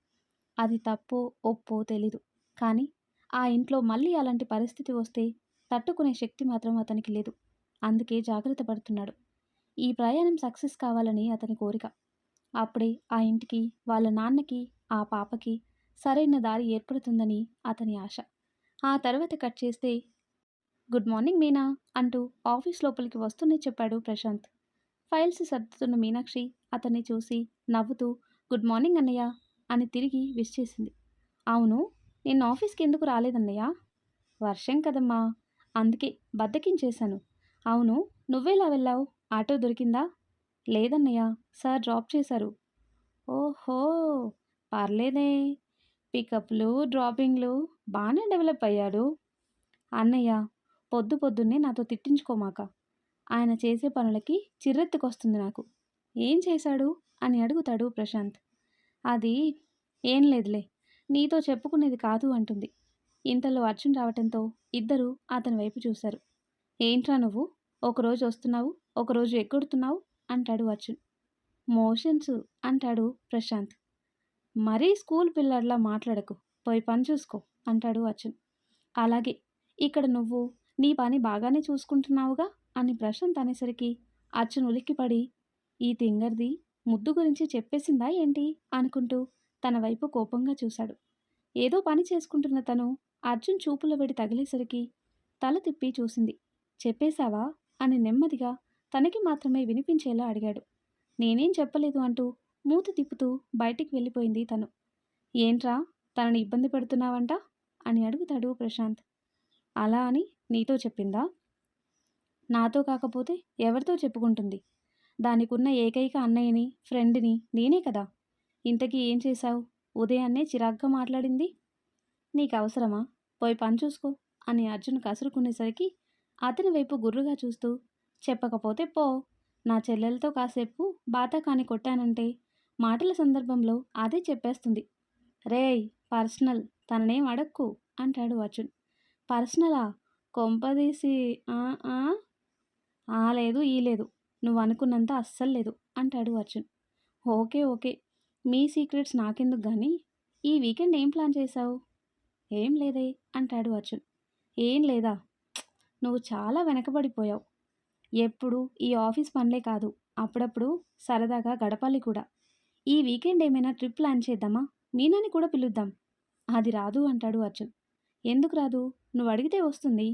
అది తప్పో ఒప్పో తెలీదు, కానీ ఆ ఇంట్లో మళ్ళీ అలాంటి పరిస్థితి వస్తే తట్టుకునే శక్తి మాత్రం అతనికి లేదు. అందుకే జాగ్రత్త పడుతున్నాడు. ఈ ప్రయాణం సక్సెస్ కావాలని అతని కోరిక. అప్పుడే ఆ ఇంటికి, వాళ్ళ నాన్నకి, ఆ పాపకి సరైన దారి ఏర్పడుతుందని అతని ఆశ. ఆ తర్వాత కట్ చేస్తే, గుడ్ మార్నింగ్ మీనా అంటూ ఆఫీస్ లోపలికి వస్తూనే చెప్పాడు ప్రశాంత్. ఫైల్స్ సర్దుతున్న మీనాక్షి అతన్ని చూసి నవ్వుతూ గుడ్ మార్నింగ్ అన్నయ్య అని తిరిగి విష్ చేసింది. అవును, నిన్న ఆఫీస్కి ఎందుకు రాలేదన్నయ్య? వర్షం కదమ్మా, అందుకే బద్దకించేశాను. అవును, నువ్వెలా వెళ్ళావు? ఆటో దొరికిందా? లేదన్నయ్య, సార్ డ్రాప్ చేశారు. ఓహో, పర్లేదే, పికప్లు డ్రాపింగ్లు బాగానే డెవలప్ అయ్యాడు. అన్నయ్య, పొద్దు పొద్దున్నే నాతో తిట్టించుకోమాక. ఆయన చేసే పనులకి చిర్రెత్తుకొస్తుంది నాకు. ఏం చేశాడు అని అడుగుతాడు ప్రశాంత్. అది ఏం లేదులే, నీతో చెప్పుకునేది కాదు అంటుంది. ఇంతలో అర్జున్ రావటంతో ఇద్దరూ అతని వైపు చూశారు. ఏంట్రా నువ్వు, ఒకరోజు వస్తున్నావు, ఒకరోజు ఎక్కడుతున్నావు అంటాడు అర్జున్. మోషన్స్ అంటాడు ప్రశాంత్. మరీ స్కూల్ పిల్లాడిలా మాట్లాడకు, పోయి పని చూసుకో అంటాడు అర్జున్. అలాగే, ఇక్కడ నువ్వు నీ పని బాగానే చూసుకుంటున్నావుగా అని ప్రశాంత్ అనేసరికి అర్జున్ ఉలిక్కిపడి, ఈ తింగర్ది ముద్దు గురించి చెప్పేసిందా ఏంటి అనుకుంటూ తన వైపు కోపంగా చూశాడు. ఏదో పని చేసుకుంటున్న తను అర్జున్ చూపుల వెడి తగిలేసరికి తల తిప్పి చూసింది. చెప్పేశావా అని నెమ్మదిగా తనకి మాత్రమే వినిపించేలా అడిగాడు. నేనేం చెప్పలేదు అంటూ మూతి తిప్పుతూ బయటికి వెళ్ళిపోయింది తను. ఏంట్రా, తనని ఇబ్బంది పెడుతున్నావంట అని అడుగుతాడు ప్రశాంత్. అలా అని నీతో చెప్పిందా? నాతో కాకపోతే ఎవరితో చెప్పుకుంటుంది? దానికున్న ఏకైక అన్నయ్యని, ఫ్రెండ్ని నేనే కదా. ఇంతకీ ఏం చేశావు? ఉదయాన్నే చిరాగ్గా మాట్లాడింది. నీకు అవసరమా? పోయి పని చూసుకో అని అర్జున్ కసురుకునేసరికి అతని వైపు గుర్రుగా చూస్తూ, చెప్పకపోతే పో, నా చెల్లెలతో కాసేపు బాతాకాని కొట్టానంటే మాటల సందర్భంలో అదే చెప్పేస్తుంది. రేయ్, పర్సనల్, తననేం అడక్కు అంటాడు అర్జున్. పర్సనలా? కొంపదీసి ఆ! ఆ! ఆ లేదు, ఈ లేదు. నువ్వనుకున్నంత అస్సలు లేదు అంటాడు అర్జున్. ఓకే. ఓకే. మీ సీక్రెట్స్ నాకెందుకు గానీ, ఈ వీకెండ్ ఏం ప్లాన్ చేశావు? ఏం లేదే అంటాడు అర్జున్. ఏం లేదా? నువ్వు చాలా వెనకబడిపోయావు. ఎప్పుడు ఈ ఆఫీస్ పనులే కాదు. అప్పుడప్పుడు సరదాగా గడపాలి కూడా. ఈ వీకెండ్ ఏమైనా ట్రిప్ ప్లాన్ చేద్దామా? మీనాని కూడా పిలుద్దాం. అది రాదు అంటాడు అర్జున్. ఎందుకు రాదు? నువ్వడిగితే వస్తుంది.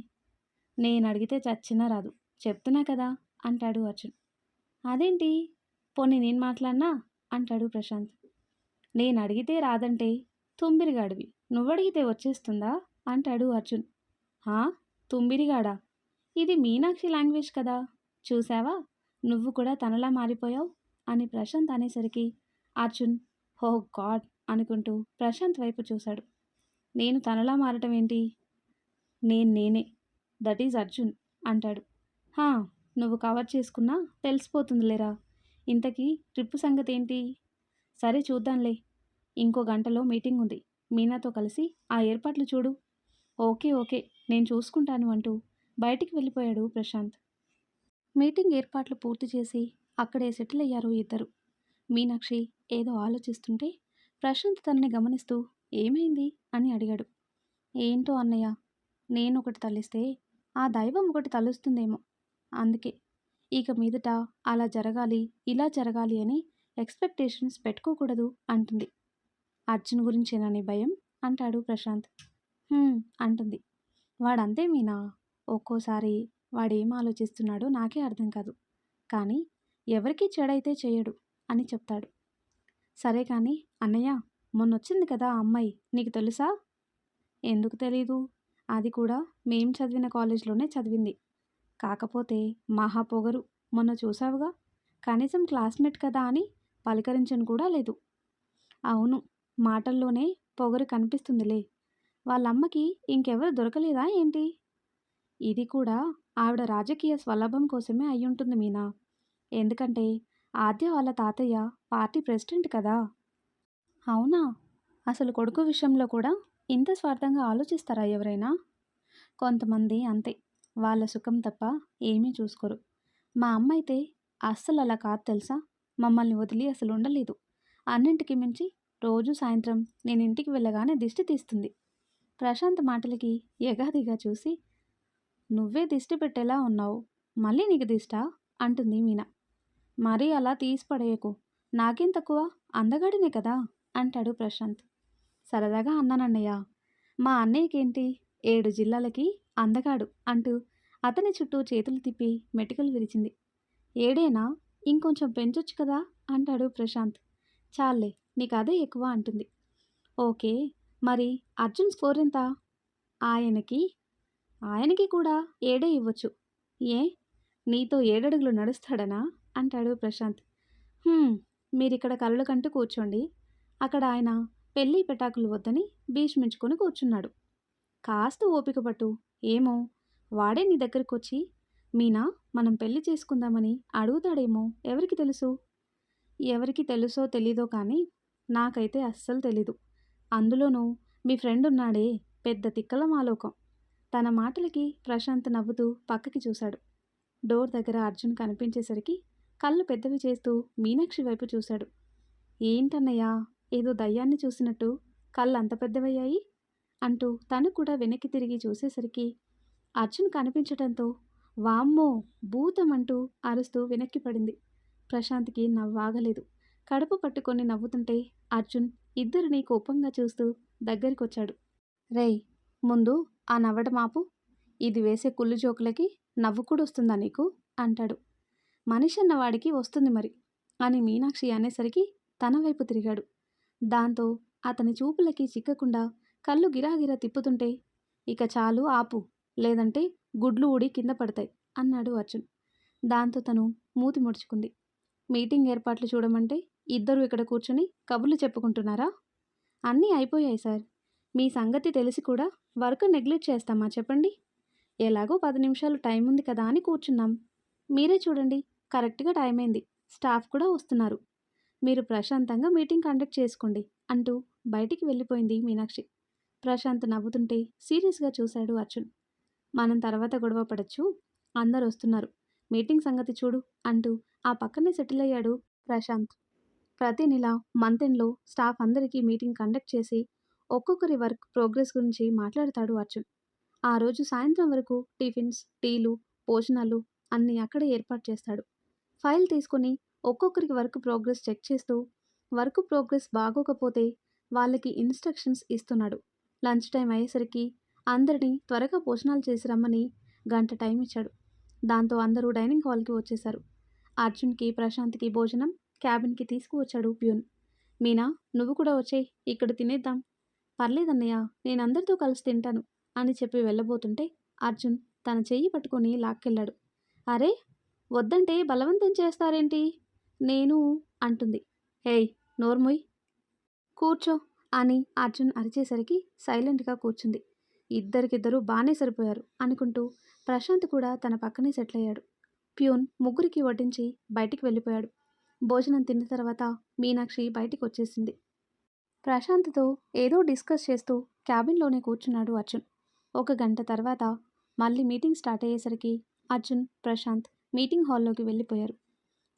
నేనడిగితే చచ్చినా రాదు. చెప్తున్నా కదా! అంటాడు అర్జున్. అదేంటి? పోనీ నేను మాట్లాడనా? అంటాడు ప్రశాంత్. నేనడిగితే రాదంటే తుంబిరిగాడివి. నువ్వడిగితే వచ్చేస్తుందా? అంటాడు అర్జున్. హా? తుంబిరిగాడా? ఇది మీనాక్షి లాంగ్వేజ్ కదా! చూసావా? నువ్వు కూడా తనలా మారిపోయావు అని ప్రశాంత్ అనేసరికి అర్జున్ ఓహ్ గాడ్ అనుకుంటూ ప్రశాంత్ వైపు చూశాడు. నేను తనలా మారటం ఏంటి? నేనే. దట్ ఈజ్ అర్జున్ అంటాడు. హా! నువ్వు కవర్ చేసుకున్నా తెలిసిపోతుందిలేరా. ఇంతకీ ట్రిప్ సంగతేంటి? సరే చూద్దాంలే. ఇంకో గంటలో మీటింగ్ ఉంది. మీనాతో కలిసి ఆ ఏర్పాట్లు చూడు. ఓకే. ఓకే. నేను చూసుకుంటాను అంటూ బయటికి వెళ్ళిపోయాడు ప్రశాంత్. మీటింగ్ ఏర్పాట్లు పూర్తి చేసి అక్కడే సెటిల్ అయ్యారు ఇద్దరు. మీనాక్షి ఏదో ఆలోచిస్తుంటే ప్రశాంత్ తనని గమనిస్తూ ఏమైంది అని అడిగాడు. ఏంటో అన్నయ్య, నేనొకటి తలిస్తే ఆ దైవం ఒకటి తలుస్తుందేమో. అందుకే ఇక మీదట అలా జరగాలి, ఇలా జరగాలి అని ఎక్స్‌పెక్టేషన్స్ పెట్టుకోకూడదు అంటుంది. అర్జున్ గురించేనా నీ భయం? అంటాడు ప్రశాంత్. అంటుంది. వాడంతే మీనా. ఒక్కోసారి వాడేం ఆలోచిస్తున్నాడో నాకే అర్థం కాదు. కానీ ఎవరికీ చెడైతే చెయ్యడు అని చెప్తాడు. సరే కానీ అన్నయ్య, మొన్నొచ్చింది కదా ఆ అమ్మాయి, నీకు తెలుసా? ఎందుకు తెలీదు? అది కూడా మేం చదివిన కాలేజ్‌లోనే చదివింది. కాకపోతే మహా పొగరు. మొన్న చూసావుగా? కనీసం క్లాస్‌మేట్ కదా అని పలకరించను కూడా లేదు. అవును. మాటల్లోనే పొగరు కనిపిస్తుందిలే. వాళ్ళమ్మకి ఇంకెవరు దొరకలేదా ఏంటి? ఇది కూడా ఆవిడ రాజకీయ స్వలాభం కోసమే అయ్యుంటుంది మీనా. ఎందుకంటే ఆద్య వాళ్ళ తాతయ్య పార్టీ ప్రెసిడెంట్ కదా! అవునా? అసలు కొడుకు విషయంలో కూడా ఇంత స్వార్థంగా ఆలోచిస్తారా ఎవరైనా? కొంతమంది అంతే. వాళ్ళ సుఖం తప్ప ఏమీ చూసుకోరు. మా అమ్మ అయితే అస్సలు అలా కాదు తెలుసా? మమ్మల్ని వదిలి అసలు ఉండలేదు. అన్నింటికి మించి రోజు సాయంత్రం నేను ఇంటికి వెళ్ళగానే దిష్టి తీస్తుంది. ప్రశాంత్ మాటలకి ఎగాదిగా చూసి నువ్వే దిష్టి పెట్టేలా ఉన్నావు. మళ్ళీ నీకు దిష్టా? అంటుంది మీనా. మరీ అలా తీసి పడేయకు. నాకేం తక్కువ? అందగాడినే కదా! అంటాడు ప్రశాంత్. సరదాగా అన్నానన్నయ్య. మా అన్నయ్యకేంటి 7 జిల్లాలకి అందగాడు అంటూ అతని చుట్టూ చేతులు తిప్పి మెటికలు విరిచింది. ఏడేనా? ఇంకొంచెం పెంచొచ్చు కదా అంటాడు ప్రశాంత్. చాల్లే, నీకు అదే ఎక్కువ అంటుంది. ఓకే. మరి అర్జున్ స్కోర్ ఎంత? ఆయనకి ఆయనకి కూడా 7 ఇవ్వచ్చు. ఏ? నీతో 7 అడుగులు నడుస్తాడనా? అంటాడు ప్రశాంత్. "హ్మ్. మీరిక్కడ కలలు కంటూ కూర్చోండి. అక్కడ ఆయన పెళ్ళి పెటాకులు వద్దని భీష్మించుకొని కూర్చున్నాడు. కాస్త ఓపిక పట్టు. ఏమో వాడే నీ దగ్గరకొచ్చి మీనా మనం పెళ్లి చేసుకుందామని అడుగుతాడేమో ఎవరికి తెలుసు? ఎవరికి తెలుసో తెలీదో కానీ నాకైతే అస్సలు తెలీదు. అందులోనూ మీ ఫ్రెండ్ ఉన్నాడే పెద్ద తిక్కల మాలోకం." తన మాటలకి ప్రశాంత్ నవ్వుతూ పక్కకి చూశాడు. డోర్ దగ్గర అర్జున్ కనిపించేసరికి కళ్ళు పెద్దవి చేస్తూ మీనాక్షి వైపు చూశాడు. ఏంటన్నయ్యా, ఏదో దయ్యాన్ని చూసినట్టు కళ్ళు అంత పెద్దవయ్యాయి అంటూ తను కూడా వెనక్కి తిరిగి చూసేసరికి అర్జున్ కనిపించటంతో వామ్మో భూతం అంటూ అరుస్తూ వెనక్కి పడింది. ప్రశాంత్కి నవ్వాగలేదు. కడుపు పట్టుకొని నవ్వుతుంటే అర్జున్ ఇద్దరిని కోపంగా చూస్తూ దగ్గరికొచ్చాడు. రేయ్, ముందు ఆ నవ్వడం ఆపు. ఇది వేసే కుళ్ళు జోకులకి నవ్వు కూడా వస్తుందా నీకు? అంటాడు. మనిషి అన్నవాడికి వస్తుంది మరి అని మీనాక్షి అనేసరికి తన వైపు తిరిగాడు. దాంతో అతని చూపులకి చిక్కకుండా కళ్ళు గిరాగిరా తిప్పుతుంటే ఇక చాలు ఆపు, లేదంటే గుడ్లు ఊడి కింద పడతాయి అన్నాడు అర్జున్. దాంతో తను మూతి ముడుచుకుంది. మీటింగ్ ఏర్పాట్లు చూడమంటే ఇద్దరు ఇక్కడ కూర్చుని కబుర్లు చెప్పుకుంటున్నారా? అన్నీ అయిపోయాయి సార్. మీ సంగతి తెలిసి కూడా వర్క్ నెగ్లెక్ట్ చేస్తామా చెప్పండి? ఎలాగో 10 నిమిషాలు టైం ఉంది కదా అని కూర్చున్నాం. మీరే చూడండి, కరెక్ట్గా టైం అయింది. స్టాఫ్ కూడా వస్తున్నారు. మీరు ప్రశాంతంగా మీటింగ్ కండక్ట్ చేసుకోండి అంటూ బయటికి వెళ్ళిపోయింది మీనాక్షి. ప్రశాంత్ నవ్వుతుంటే సీరియస్గా చూశాడు అర్జున్. మనం తర్వాత గొడవ పడొచ్చు. అందరూ వస్తున్నారు. మీటింగ్ సంగతి చూడు అంటూ ఆ పక్కనే సెటిల్ అయ్యాడు ప్రశాంత్. ప్రతి నెల మంత్ ఎండ్‌లో స్టాఫ్ అందరికీ మీటింగ్ కండక్ట్ చేసి ఒక్కొక్కరి వర్క్ ప్రోగ్రెస్ గురించి మాట్లాడతాడు అర్జున్. ఆ రోజు సాయంత్రం వరకు టిఫిన్స్, టీలు, భోజనాలు అన్నీ అక్కడే ఏర్పాటు చేస్తాడు. ఫైల్ తీసుకొని ఒక్కొక్కరికి వర్క్ ప్రోగ్రెస్ చెక్ చేస్తూ వర్క్ ప్రోగ్రెస్ బాగోకపోతే వాళ్ళకి ఇన్స్ట్రక్షన్స్ ఇస్తున్నాడు. లంచ్ టైం అయ్యేసరికి అందరినీ త్వరగా భోజనాలు చేసి రమ్మని గంట టైం ఇచ్చాడు. దాంతో అందరూ డైనింగ్ హాల్కి వచ్చేశారు. అర్జున్కి, ప్రశాంత్కి భోజనం క్యాబిన్కి తీసుకువచ్చాడు ప్యూన్. మీనా, నువ్వు కూడా వచ్చేయ్, ఇక్కడ తినేద్దాం. పర్లేదన్నయ్య, నేను అందరితో కలిసి తింటాను అని చెప్పి వెళ్ళబోతుంటే అర్జున్ తన చెయ్యి పట్టుకొని లాక్కెళ్ళాడు. అరే, వద్దంటే బలవంతం చేస్తారేంటి? నేను అంటుంది. హేయ్, నోర్మొయ్, కూర్చో అని అర్జున్ అరిచేసరికి సైలెంట్గా కూర్చుంది. ఇద్దరికిద్దరూ బాగానే సరిపోయారు అనుకుంటూ ప్రశాంత్ కూడా తన పక్కనే సెటిల్ అయ్యాడు. ప్యూన్ ముగ్గురికి వడ్డించి బయటికి వెళ్ళిపోయాడు. భోజనం తిన్న తర్వాత మీనాక్షి బయటికి వచ్చేసింది. ప్రశాంత్తో ఏదో డిస్కస్ చేస్తూ క్యాబిన్లోనే కూర్చున్నాడు అర్జున్. ఒక గంట తర్వాత మళ్ళీ మీటింగ్ స్టార్ట్ అయ్యేసరికి అర్జున్, ప్రశాంత్ మీటింగ్ హాల్లోకి వెళ్ళిపోయారు.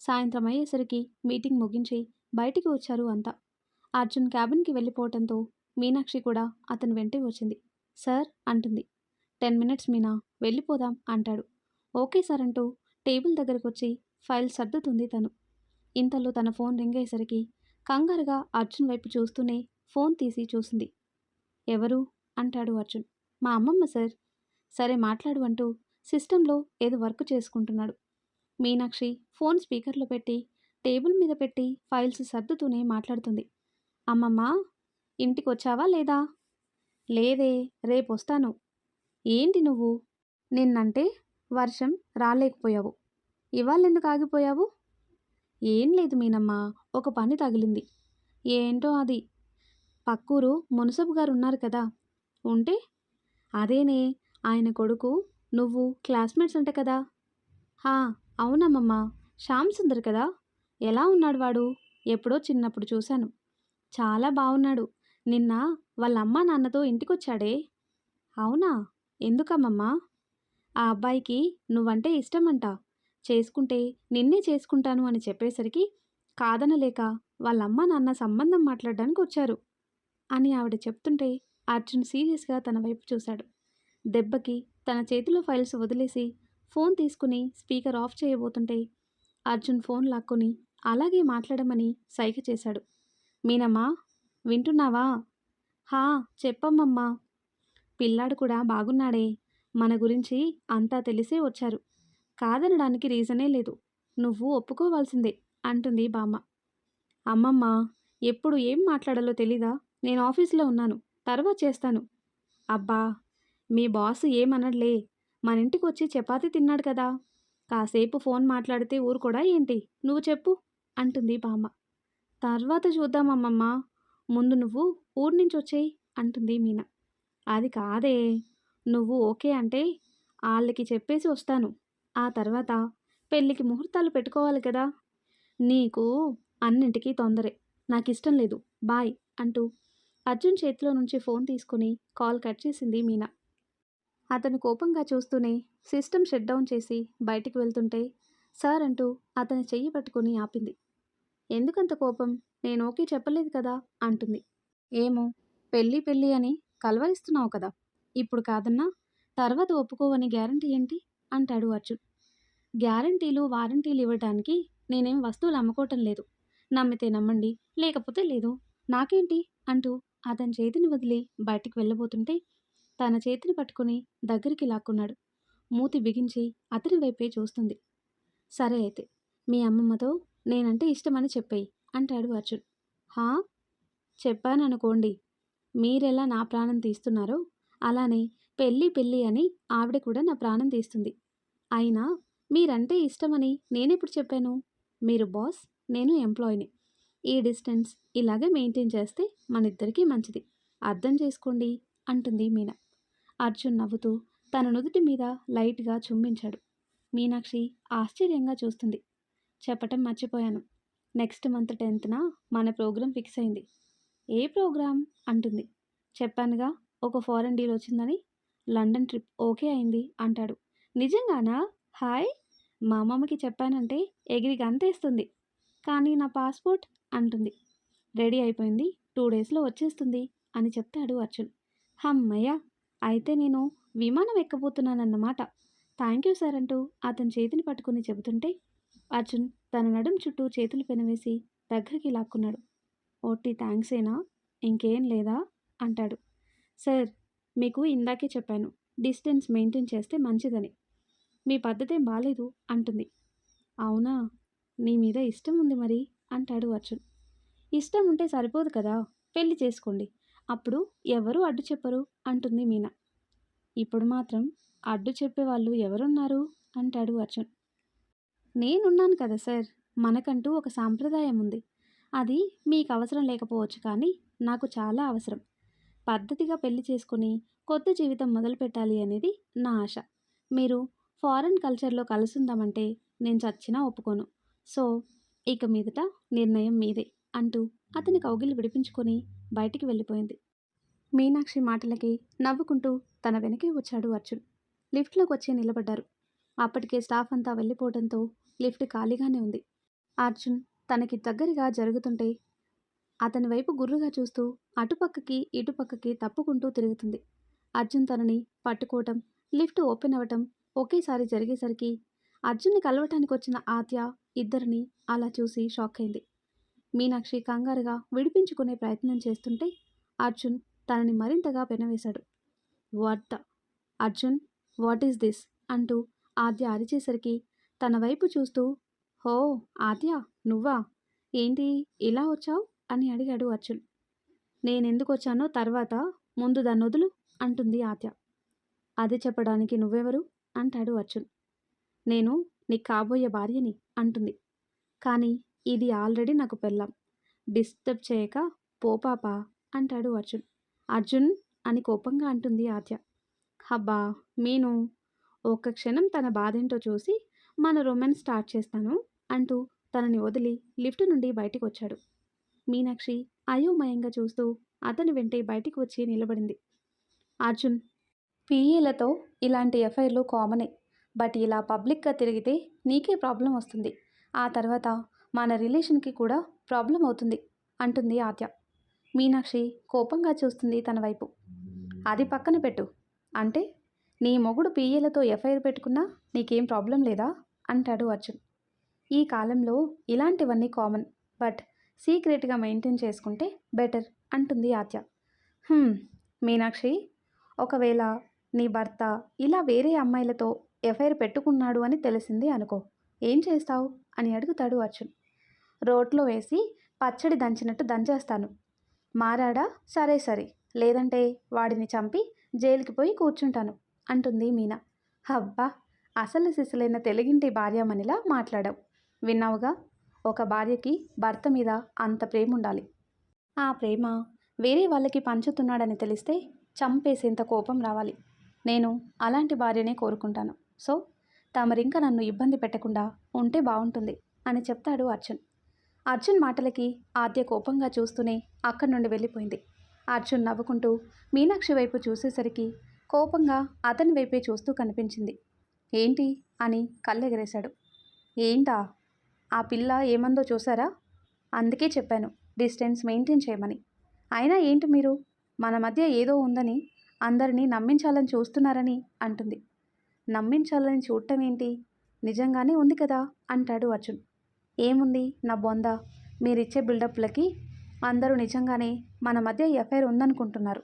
సాయంత్రం అయ్యేసరికి మీటింగ్ ముగించి బయటికి వచ్చారు అంతా. అర్జున్ క్యాబిన్కి వెళ్ళిపోవటంతో మీనాక్షి కూడా అతని వెంటే వచ్చింది. సార్ అంటుంది. 10 మినిట్స్ మీనా, వెళ్ళిపోదాం అంటాడు. ఓకే సార్ అంటూ టేబుల్ దగ్గరకు వచ్చి ఫైల్ సర్దుతుంది తను. ఇంతలో తన ఫోన్ రింగ్ అయ్యేసరికి కంగారుగా అర్జున్ వైపు చూస్తూనే ఫోన్ తీసి చూసింది. ఎవరు అంటాడు అర్జున్. మా అమ్మమ్మ సార్. సరే మాట్లాడు అంటూ సిస్టంలో ఏదో వర్క్ చేసుకుంటున్నాడు. మీనాక్షి ఫోన్ స్పీకర్లో పెట్టి టేబుల్ మీద పెట్టి ఫైల్స్ సర్దుతూనే మాట్లాడుతుంది. అమ్మమ్మ, ఇంటికి వచ్చావా లేదా? లేదే, రేపొస్తాను. ఏంటి నువ్వు? నిన్నంటే వర్షం రాలేకపోయావు, ఇవాళెందుకు ఆగిపోయావు? ఏం లేదు మీనమ్మ, ఒక పని తగిలింది. ఏంటో అది. పక్కూరు మునసబు గారు ఉన్నారు కదా, ఉంటే అదేనే, ఆయన కొడుకు నువ్వు క్లాస్మేట్స్ అంట కదా. హా, అవునమ్మమ్మ, శ్యామ్ సుందర్ కదా. ఎలా ఉన్నాడు వాడు? ఎప్పుడో చిన్నప్పుడు చూశాను. చాలా బాగున్నాడు. నిన్న వాళ్ళ అమ్మా నాన్నతో ఇంటికొచ్చాడే. అవునా? ఎందుకమ్మమ్మా? ఆ అబ్బాయికి నువ్వంటే ఇష్టమంట. చేసుకుంటే నిన్నే చేసుకుంటాను అని చెప్పేసరికి కాదనలేక వాళ్ళ అమ్మా నాన్న సంబంధం మాట్లాడడానికి వచ్చారు అని ఆవిడ చెప్తుంటే అర్జున్ సీరియస్గా తన వైపు చూశాడు. దెబ్బకి తన చేతిలో ఫైల్స్ వదిలేసి ఫోన్ తీసుకుని స్పీకర్ ఆఫ్ చేయబోతుంటే అర్జున్ ఫోన్ లాక్కొని అలాగే మాట్లాడమని సైగ చేశాడు. మీనమ్మా, వింటున్నావా? హా, చెప్పమ్మమ్మా. పిల్లాడు కూడా బాగున్నాడే. మన గురించి అంతా తెలిసే వచ్చారు. కాదనడానికి రీజనే లేదు. నువ్వు ఒప్పుకోవాల్సిందే అంటుంది బామ్మ. అమ్మమ్మ, ఎప్పుడు ఏం మాట్లాడాలో తెలీదా? నేను ఆఫీస్లో ఉన్నాను, తర్వాత చేస్తాను. అబ్బా, మీ బాస్ ఏమనడ్లే. మన ఇంటికి వచ్చి చపాతీ తిన్నాడు కదా, కాసేపు ఫోన్ మాట్లాడితే ఊరుకోడా ఏంటి? నువ్వు చెప్పు అంటుంది బామ్మ. తర్వాత చూద్దామమ్మమ్మ, ముందు నువ్వు ఊరి నుంచి వచ్చేయి అంటుంది మీనా. అది కాదే, నువ్వు ఓకే అంటే వాళ్ళకి చెప్పేసి వస్తాను. ఆ తర్వాత పెళ్ళికి ముహూర్తాలు పెట్టుకోవాలి కదా. నీకు అన్నింటికీ తొందరే. నాకిష్టం లేదు, బాయ్ అంటూ అర్జున్ చేతిలో నుంచి ఫోన్ తీసుకుని కాల్ కట్ చేసింది మీనా. అతను కోపంగా చూస్తూనే సిస్టమ్ షట్ డౌన్ చేసి బయటికి వెళ్తుంటే సార్ అంటూ అతని చెయ్యి పట్టుకుని ఆపింది. ఎందుకంత కోపం? నేను ఓకే చెప్పలేదు కదా అంటుంది. ఏమో, పెళ్ళి పెళ్ళి అని కలవరిస్తున్నావు కదా. ఇప్పుడు కాదన్నా తర్వాత ఒప్పుకోవని గ్యారంటీ ఏంటి అంటాడు అర్జున్. గ్యారంటీలు వారంటీలు ఇవ్వడానికి నేనేం వస్తువులు అమ్ముకోవటం లేదు. నమ్మితే నమ్మండి, లేకపోతే లేదు, నాకేంటి అంటూ అతని చేతిని వదిలి బయటికి వెళ్ళబోతుంటే తన చేతిని పట్టుకుని దగ్గరికి లాక్కున్నాడు. మూతి బిగించి అతని వైపే చూస్తుంది. సరే అయితే మీ అమ్మమ్మతో నేనంటే ఇష్టమని చెప్పేయి అంటాడు అర్జున్. హా, చెప్పాననుకోండి. మీరెలా నా ప్రాణం తీస్తున్నారో అలానే పెళ్ళి పెళ్ళి అని ఆవిడ కూడా నా ప్రాణం తీస్తుంది. అయినా మీరంటే ఇష్టమని నేనెప్పుడు చెప్పాను? మీరు బాస్, నేను ఎంప్లాయీని. ఈ డిస్టెన్స్ ఇలాగే మెయింటైన్ చేస్తే మనిద్దరికీ మంచిది. అర్థం చేసుకోండి అంటుంది మీనా. అర్జున్ నవ్వుతూ తన నుదుటి మీద లైట్గా చుంబించాడు. మీనాక్షి ఆశ్చర్యంగా చూస్తుంది. చెప్పటం మర్చిపోయాను. నెక్స్ట్ మంత్ 10న మన ప్రోగ్రాం ఫిక్స్ అయింది. ఏ ప్రోగ్రాం అంటుంది. చెప్పానుగా, ఒక ఫారెన్ డీల్ వచ్చిందని. లండన్ ట్రిప్ ఓకే అయింది అంటాడు. నిజంగానా? హాయ్! మా అమ్మమ్మకి చెప్పానంటే ఎగిరి గంతేస్తుంది. కానీ నా పాస్పోర్ట్ అంటుంది. రెడీ అయిపోయింది, 2 డేస్లో వచ్చేస్తుంది అని చెప్తాడు అర్జున్. హమ్మయ్య! అయితే నేను విమానం ఎక్కబోతున్నానన్నమాట. థ్యాంక్ యూ సార్ అంటూ అతని చేతిని పట్టుకుని చెబుతుంటే అర్జున్ తన నడుం చుట్టూ చేతులు పెనవేసి దగ్గరికి లాక్కున్నాడు. ఒట్టి థ్యాంక్సేనా? ఇంకేం లేదా? అంటాడు. సార్, మీకు ఇందాకే చెప్పాను, డిస్టెన్స్ మెయింటైన్ చేస్తే మంచిదని. మీ పద్ధతేం బాలేదు అంటుంది. అవునా? నీ మీద ఇష్టం ఉంది మరి అంటాడు అర్జున్. ఇష్టం ఉంటే సరిపోదు కదా, పెళ్లి చేసుకోండి, అప్పుడు ఎవరు అడ్డు చెప్పరు అంటుంది మీనా. ఇప్పుడు మాత్రం అడ్డు చెప్పేవాళ్ళు ఎవరున్నారు అంటాడు అర్జున్. నేనున్నాను కదా సార్, మనకంటూ ఒక సాంప్రదాయం ఉంది. అది మీకు అవసరం లేకపోవచ్చు కానీ నాకు చాలా అవసరం. పద్ధతిగా పెళ్లి చేసుకుని కొత్త జీవితం మొదలు పెట్టాలి అనేది నా ఆశ. మీరు ఫారెన్ కల్చర్లో కలుసుందామంటే నేను చచ్చినా ఒప్పుకోను. సో ఇక మీదట నిర్ణయం మీదే అంటూ అతని కౌగిలి విడిపించుకొని బయటికి వెళ్ళిపోయింది. మీనాక్షి మాటలకి నవ్వుకుంటూ తన వెనకే వచ్చాడు అర్జున్. లిఫ్ట్లోకి వచ్చి నిలబడ్డారు. అప్పటికే స్టాఫ్ అంతా వెళ్ళిపోవడంతో లిఫ్ట్ ఖాళీగానే ఉంది. అర్జున్ తనకి దగ్గరగా జరుగుతుంటే అతని వైపు గుర్రుగా చూస్తూ అటుపక్కకి ఇటుపక్కకి తప్పుకుంటూ తిరుగుతుంది. అర్జున్ తనని పట్టుకోవటం, లిఫ్ట్ ఓపెన్ అవ్వటం ఒకేసారి జరిగేసరికి అర్జున్ని కలవటానికి వచ్చిన ఆద్య ఇద్దరిని అలా చూసి షాక్ అయింది. మీనాక్షి కంగారుగా విడిపించుకునే ప్రయత్నం చేస్తుంటే అర్జున్ తనని మరింతగా పెనవేశాడు. What the Arjun, what is this అంటూ ఆద్య అరిచేసరికి తన వైపు చూస్తూ, హో ఆద్య, నువ్వా? ఏంటి ఇలా వచ్చావు అని అడిగాడు అర్జున్. నేనెందుకు వచ్చానో తర్వాత, ముందు దాన్నొదులు అంటుంది ఆద్య. అది చెప్పడానికి నువ్వెవరు అంటాడు అర్జున్. నేను నీకు కాబోయే భార్యని అంటుంది. కానీ ఇది ఆల్రెడీ నాకు పెళ్ళాం, డిస్టర్బ్ చేయక పో పాపా అంటాడు అర్జున్. అర్జున్ అని కోపంగా అంటుంది ఆద్య. హబ్బా మీను, ఒక్క క్షణం తన బాధేంటో చూసి మన రొమాన్స్ స్టార్ట్ చేస్తాను అంటూ తనని వదిలి లిఫ్ట్ నుండి బయటికి వచ్చాడు. మీనాక్షి అయోమయంగా చూస్తూ అతని వెంటే బయటికి వచ్చి నిలబడింది. అర్జున్, పిఏలతో ఇలాంటి ఎఫ్ఐఆర్లు కామనే, బట్ ఇలా పబ్లిక్గా తిరిగితే నీకే ప్రాబ్లం వస్తుంది. ఆ తర్వాత మన రిలేషన్కి కూడా ప్రాబ్లం అవుతుంది అంటుంది ఆద్య. మీనాక్షి కోపంగా చూస్తుంది తన వైపు. అది పక్కన పెట్టు, అంటే నీ మొగుడు పిఏలతో ఎఫ్ఐఆర్ పెట్టుకున్నా నీకేం ప్రాబ్లం లేదా అంటాడు అర్జున్. ఈ కాలంలో ఇలాంటివన్నీ కామన్, బట్ సీక్రెట్గా మెయింటైన్ చేసుకుంటే బెటర్ అంటుంది ఆద్య. మీనాక్షి, ఒకవేళ నీ భర్త ఇలా వేరే అమ్మాయిలతో ఎఫ్ఐఆర్ పెట్టుకున్నాడు అని తెలిసింది అనుకో, ఏం చేస్తావు అని అడుగుతాడు అర్జున్. రోట్లో వేసి పచ్చడి దంచినట్టు దంచేస్తాను. మారాడా సరే సరే, లేదంటే వాడిని చంపి జైలుకి పోయి కూర్చుంటాను అంటుంది మీనా. హబ్బా, అసలు సిసలైన తెలుగింటి భార్యామణిలా మాట్లాడావు. విన్నావుగా, ఒక భార్యకి భర్త మీద అంత ప్రేమ ఉండాలి. ఆ ప్రేమ వేరే వాళ్ళకి పంచుతున్నాడని తెలిస్తే చంపేసేంత కోపం రావాలి. నేను అలాంటి భార్యనే కోరుకుంటాను. సో తమరింకా నన్ను ఇబ్బంది పెట్టకుండా ఉంటే బాగుంటుంది అని చెప్తాడు అర్జున్. అర్జున్ మాటలకి ఆద్య కోపంగా చూస్తూనే అక్కడి నుండి వెళ్ళిపోయింది. అర్జున్ నవ్వుకుంటూ మీనాక్షి వైపు చూసేసరికి కోపంగా అతని వైపే చూస్తూ కనిపించింది. ఏంటి అని కళ్ళెగరేశాడు. ఏంటా? ఆ పిల్ల ఏమందో చూసారా? అందుకే చెప్పాను డిస్టెన్స్ మెయింటైన్ చేయమని. అయినా ఏంటి మీరు, మన మధ్య ఏదో ఉందని అందరినీ నమ్మించాలని చూస్తున్నారని అంటుంది. నమ్మించాలని చూడటం ఏంటి, నిజంగానే ఉంది కదా అంటాడు అర్జున్. ఏముంది నా బొంద, మీరిచ్చే బిల్డప్లకి అందరూ నిజంగానే మన మధ్య ఎఫ్ఐఆర్ ఉందనుకుంటున్నారు.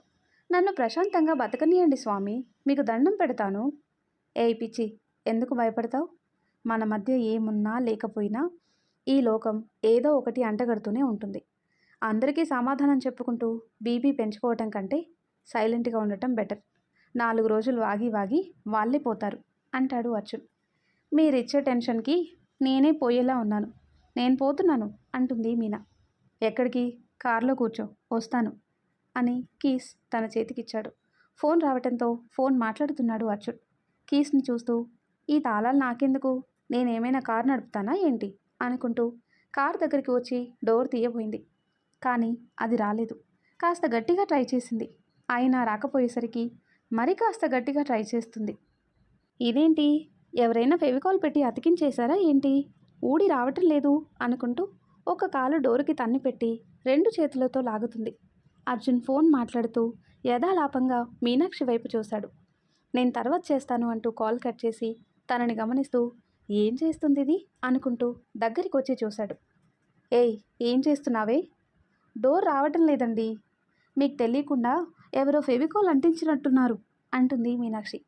నన్ను ప్రశాంతంగా బతకనియండి స్వామి, మీకు దండం పెడతాను. ఏయ్ పిచ్చి, ఎందుకు భయపడతావు? మన మధ్య ఏమున్నా లేకపోయినా ఈ లోకం ఏదో ఒకటి అంటగడుతూనే ఉంటుంది. అందరికీ సమాధానం చెప్పుకుంటూ బీపీ పెంచుకోవటం కంటే సైలెంట్గా ఉండటం బెటర్. 4 రోజులు వాగి వాగి వాళ్ళే పోతారు అంటాడు అర్జున్. మీరిచ్చే టెన్షన్కి నేనే పోయేలా ఉన్నాను. నేను పోతున్నాను అంటుంది మీనా. ఎక్కడికి? కారులో కూర్చో, వస్తాను అని కీస్ తన చేతికిచ్చాడు. ఫోన్ రావటంతో ఫోన్ మాట్లాడుతున్నాడు అర్జున్. కీస్ని చూస్తూ, ఈ తాళాలు నాకెందుకు, నేనేమైనా కారు నడుపుతానా ఏంటి అనుకుంటూ కార్ దగ్గరికి వచ్చి డోర్ తీయబోయింది. కానీ అది రాలేదు. కాస్త గట్టిగా ట్రై చేసింది, అయినా రాకపోయేసరికి మరి కాస్త గట్టిగా ట్రై చేస్తుంది. ఇదేంటి, ఎవరైనా ఫెవికాల్ పెట్టి అతికించేశారా ఏంటి, ఊడి రావటం లేదు అనుకుంటూ ఒక కాలు డోరుకి తన్ని పెట్టి 2 చేతులతో లాగుతుంది. అర్జున్ ఫోన్ మాట్లాడుతూ యథాలాపంగా మీనాక్షి వైపు చూశాడు. నేను తర్వాత చేస్తాను అంటూ కాల్ కట్ చేసి తనని గమనిస్తూ ఏం చేస్తుంది ఇది అనుకుంటూ దగ్గరికి వచ్చి చూశాడు. ఏయ్, ఏం చేస్తున్నావే? డోర్ రావటం లేదండి. మీకు తెలియకుండా ఎవరో ఫెవికాల్ అంటించినట్టున్నారు అంటుంది మీనాక్షి.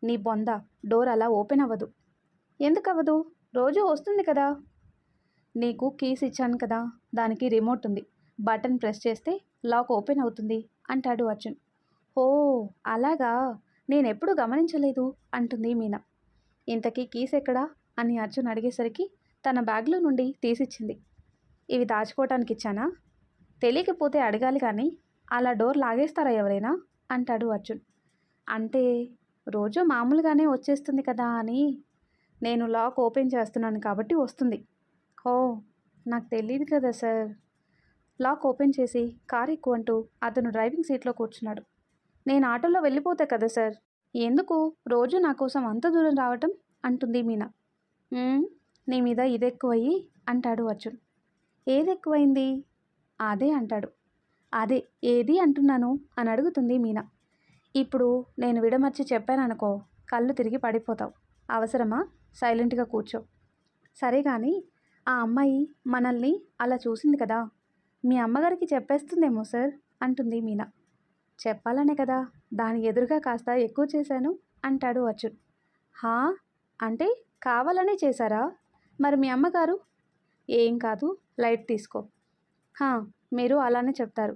నీ బొంద, డోర్ అలా ఓపెన్ అవ్వదు. ఎందుకు అవ్వదు? రోజు వస్తుంది కదా. నీకు కీస్ ఇచ్చాను కదా, దానికి రిమోట్ ఉంది, బటన్ ప్రెస్ చేస్తే లాక్ ఓపెన్ అవుతుంది అంటాడు అర్జున్. ఓ అలాగా, నేనెప్పుడు గమనించలేదు అంటుంది మీనా. ఇంతకీ కీస్ ఎక్కడా అని అర్జున్ అడిగేసరికి తన బ్యాగ్లో నుండి తీసిచ్చింది. ఇవి దాచుకోవటానికి ఇచ్చానా? తెలియకపోతే అడగాలి కానీ అలా డోర్ లాగేస్తారా ఎవరైనా అంటాడు అర్జున్. అంటే రోజు మామూలుగానే వచ్చేస్తుంది కదా అని. నేను లాక్ ఓపెన్ చేస్తున్నాను కాబట్టి వస్తుంది. ఓ నాకు తెలియదు కదా సార్. లాక్ ఓపెన్ చేసి కారు ఎక్కువంటూ అతను డ్రైవింగ్ సీట్లో కూర్చున్నాడు. నేను ఆటోలో వెళ్ళిపోతా కదా సార్. ఎందుకు రోజు నా కోసం అంత దూరం రావటం అంటుంది మీనా. నీ మీద ఇదెక్కువయ్యి అంటాడు అర్జున్. ఏది ఎక్కువైంది? అదే అంటాడు. అదే ఏది అంటున్నాను అని అడుగుతుంది మీనా. ఇప్పుడు నేను విడమర్చి చెప్పాననుకో, కళ్ళు తిరిగి పడిపోతావు. అవసరమా? సైలెంట్గా కూర్చో. సరే కానీ ఆ అమ్మాయి మనల్ని అలా చూసింది కదా, మీ అమ్మగారికి చెప్పేస్తుందేమో సార్ అంటుంది మీనా. చెప్పాలనే కదా దాని ఎదురుగా కాస్త ఎక్కువ చేశాను అంటాడు అర్జున్. హా అంటే కావాలనే చేశారా? మరి మీ అమ్మగారు? ఏం కాదు, లైట్ తీసుకో. హా, మీరు అలానే చెప్తారు.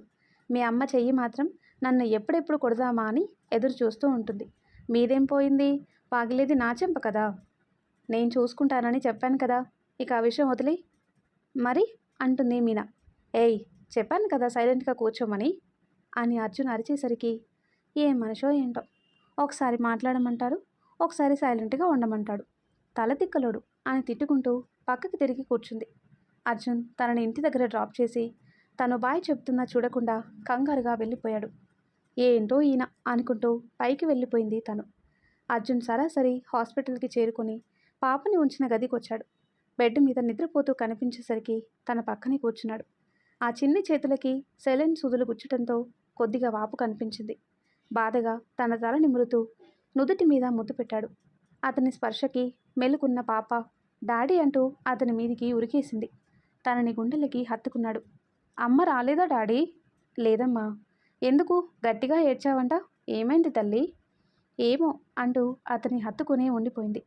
మీ అమ్మ చెయ్యి మాత్రం నన్ను ఎప్పుడెప్పుడు కొడదామా అని ఎదురు చూస్తూ ఉంటుంది. మీదేం పోయింది, పాగిలేది నా చెంప కదా. నేను చూసుకుంటానని చెప్పాను కదా, ఇక ఆ విషయం వదిలే. మరి అంటుంది మీనా. ఏయ్, చెప్పాను కదా సైలెంట్గా కూర్చోమని అని అర్జున్ అరిచేసరికి ఏం మనిషో ఏంటో, ఒకసారి మాట్లాడమంటారు, ఒకసారి సైలెంట్గా ఉండమంటాడు. తల తిక్కలోడు అని తిట్టుకుంటూ పక్కకి తిరిగి కూర్చుంది. అర్జున్ తనని ఇంటి దగ్గర డ్రాప్ చేసి తను బాయ్ చెప్తున్నా చూడకుండా కంగారుగా వెళ్ళిపోయాడు. ఏంటో ఈయన అనుకుంటూ పైకి వెళ్ళిపోయింది తను. అర్జున్ సరాసరి హాస్పిటల్కి చేరుకొని పాపని ఉంచిన గదికి వచ్చాడు. బెడ్ మీద నిద్రపోతూ కనిపించేసరికి తన పక్కనే కూర్చున్నాడు. ఆ చిన్ని చేతులకి సెలైన్ సూదులు గుచ్చటంతో కొద్దిగా వాపు కనిపించింది. బాధగా తన తల నిమురుతూ నుదుటి మీద ముద్దు పెట్టాడు. అతని స్పర్శకి మెలుకున్న పాప డాడీ అంటూ అతని మీదికి ఉరికేసింది. తనని గుండెలకి హత్తుకున్నాడు. అమ్మ రాలేదా డాడీ? లేదమ్మా. ఎందుకు గట్టిగా ఏడ్చావంట? ఏమైంది తల్లి? ఏమో అంటూ అతని హత్తుకునే ఉండిపోయింది.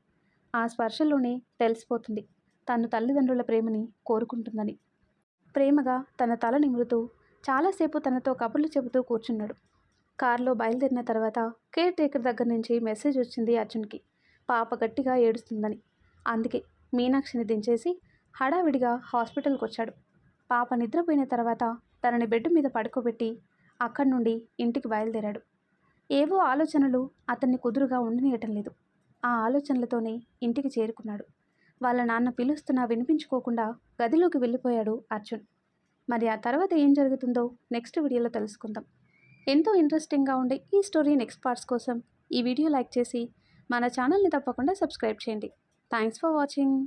ఆ స్పర్శలోనే తెలిసిపోతుంది తను తల్లిదండ్రుల ప్రేమని కోరుకుంటుందని. ప్రేమగా తన తల నిమురుతూ చాలాసేపు తనతో కబుర్లు చెబుతూ కూర్చున్నాడు. కారులో బయలుదేరిన తర్వాత కేర్ టేకర్ దగ్గర నుంచి మెసేజ్ వచ్చింది అర్జున్కి, పాప గట్టిగా ఏడుస్తుందని. అందుకే మీనాక్షిని దించేసి హడావిడిగా హాస్పిటల్కి వచ్చాడు. పాప నిద్రపోయిన తర్వాత తనని బెడ్ మీద పడుకోబెట్టి అక్కడి నుండి ఇంటికి బయలుదేరాడు. ఏవో ఆలోచనలు అతన్ని కుదురుగా ఉండనీయటం లేదు. ఆ ఆలోచనలతోనే ఇంటికి చేరుకున్నాడు. వాళ్ళ నాన్న పిలుస్తున్నా వినిపించుకోకుండా గదిలోకి వెళ్ళిపోయాడు అర్జున్. మరి ఆ తర్వాత ఏం జరుగుతుందో నెక్స్ట్ వీడియోలో తెలుసుకుందాం. ఎంతో ఇంట్రెస్టింగ్గా ఉండే ఈ స్టోరీ నెక్స్ట్ పార్ట్స్ కోసం ఈ వీడియో లైక్ చేసి మన ఛానల్ని తప్పకుండా సబ్స్క్రైబ్ చేయండి. Thanks for watching.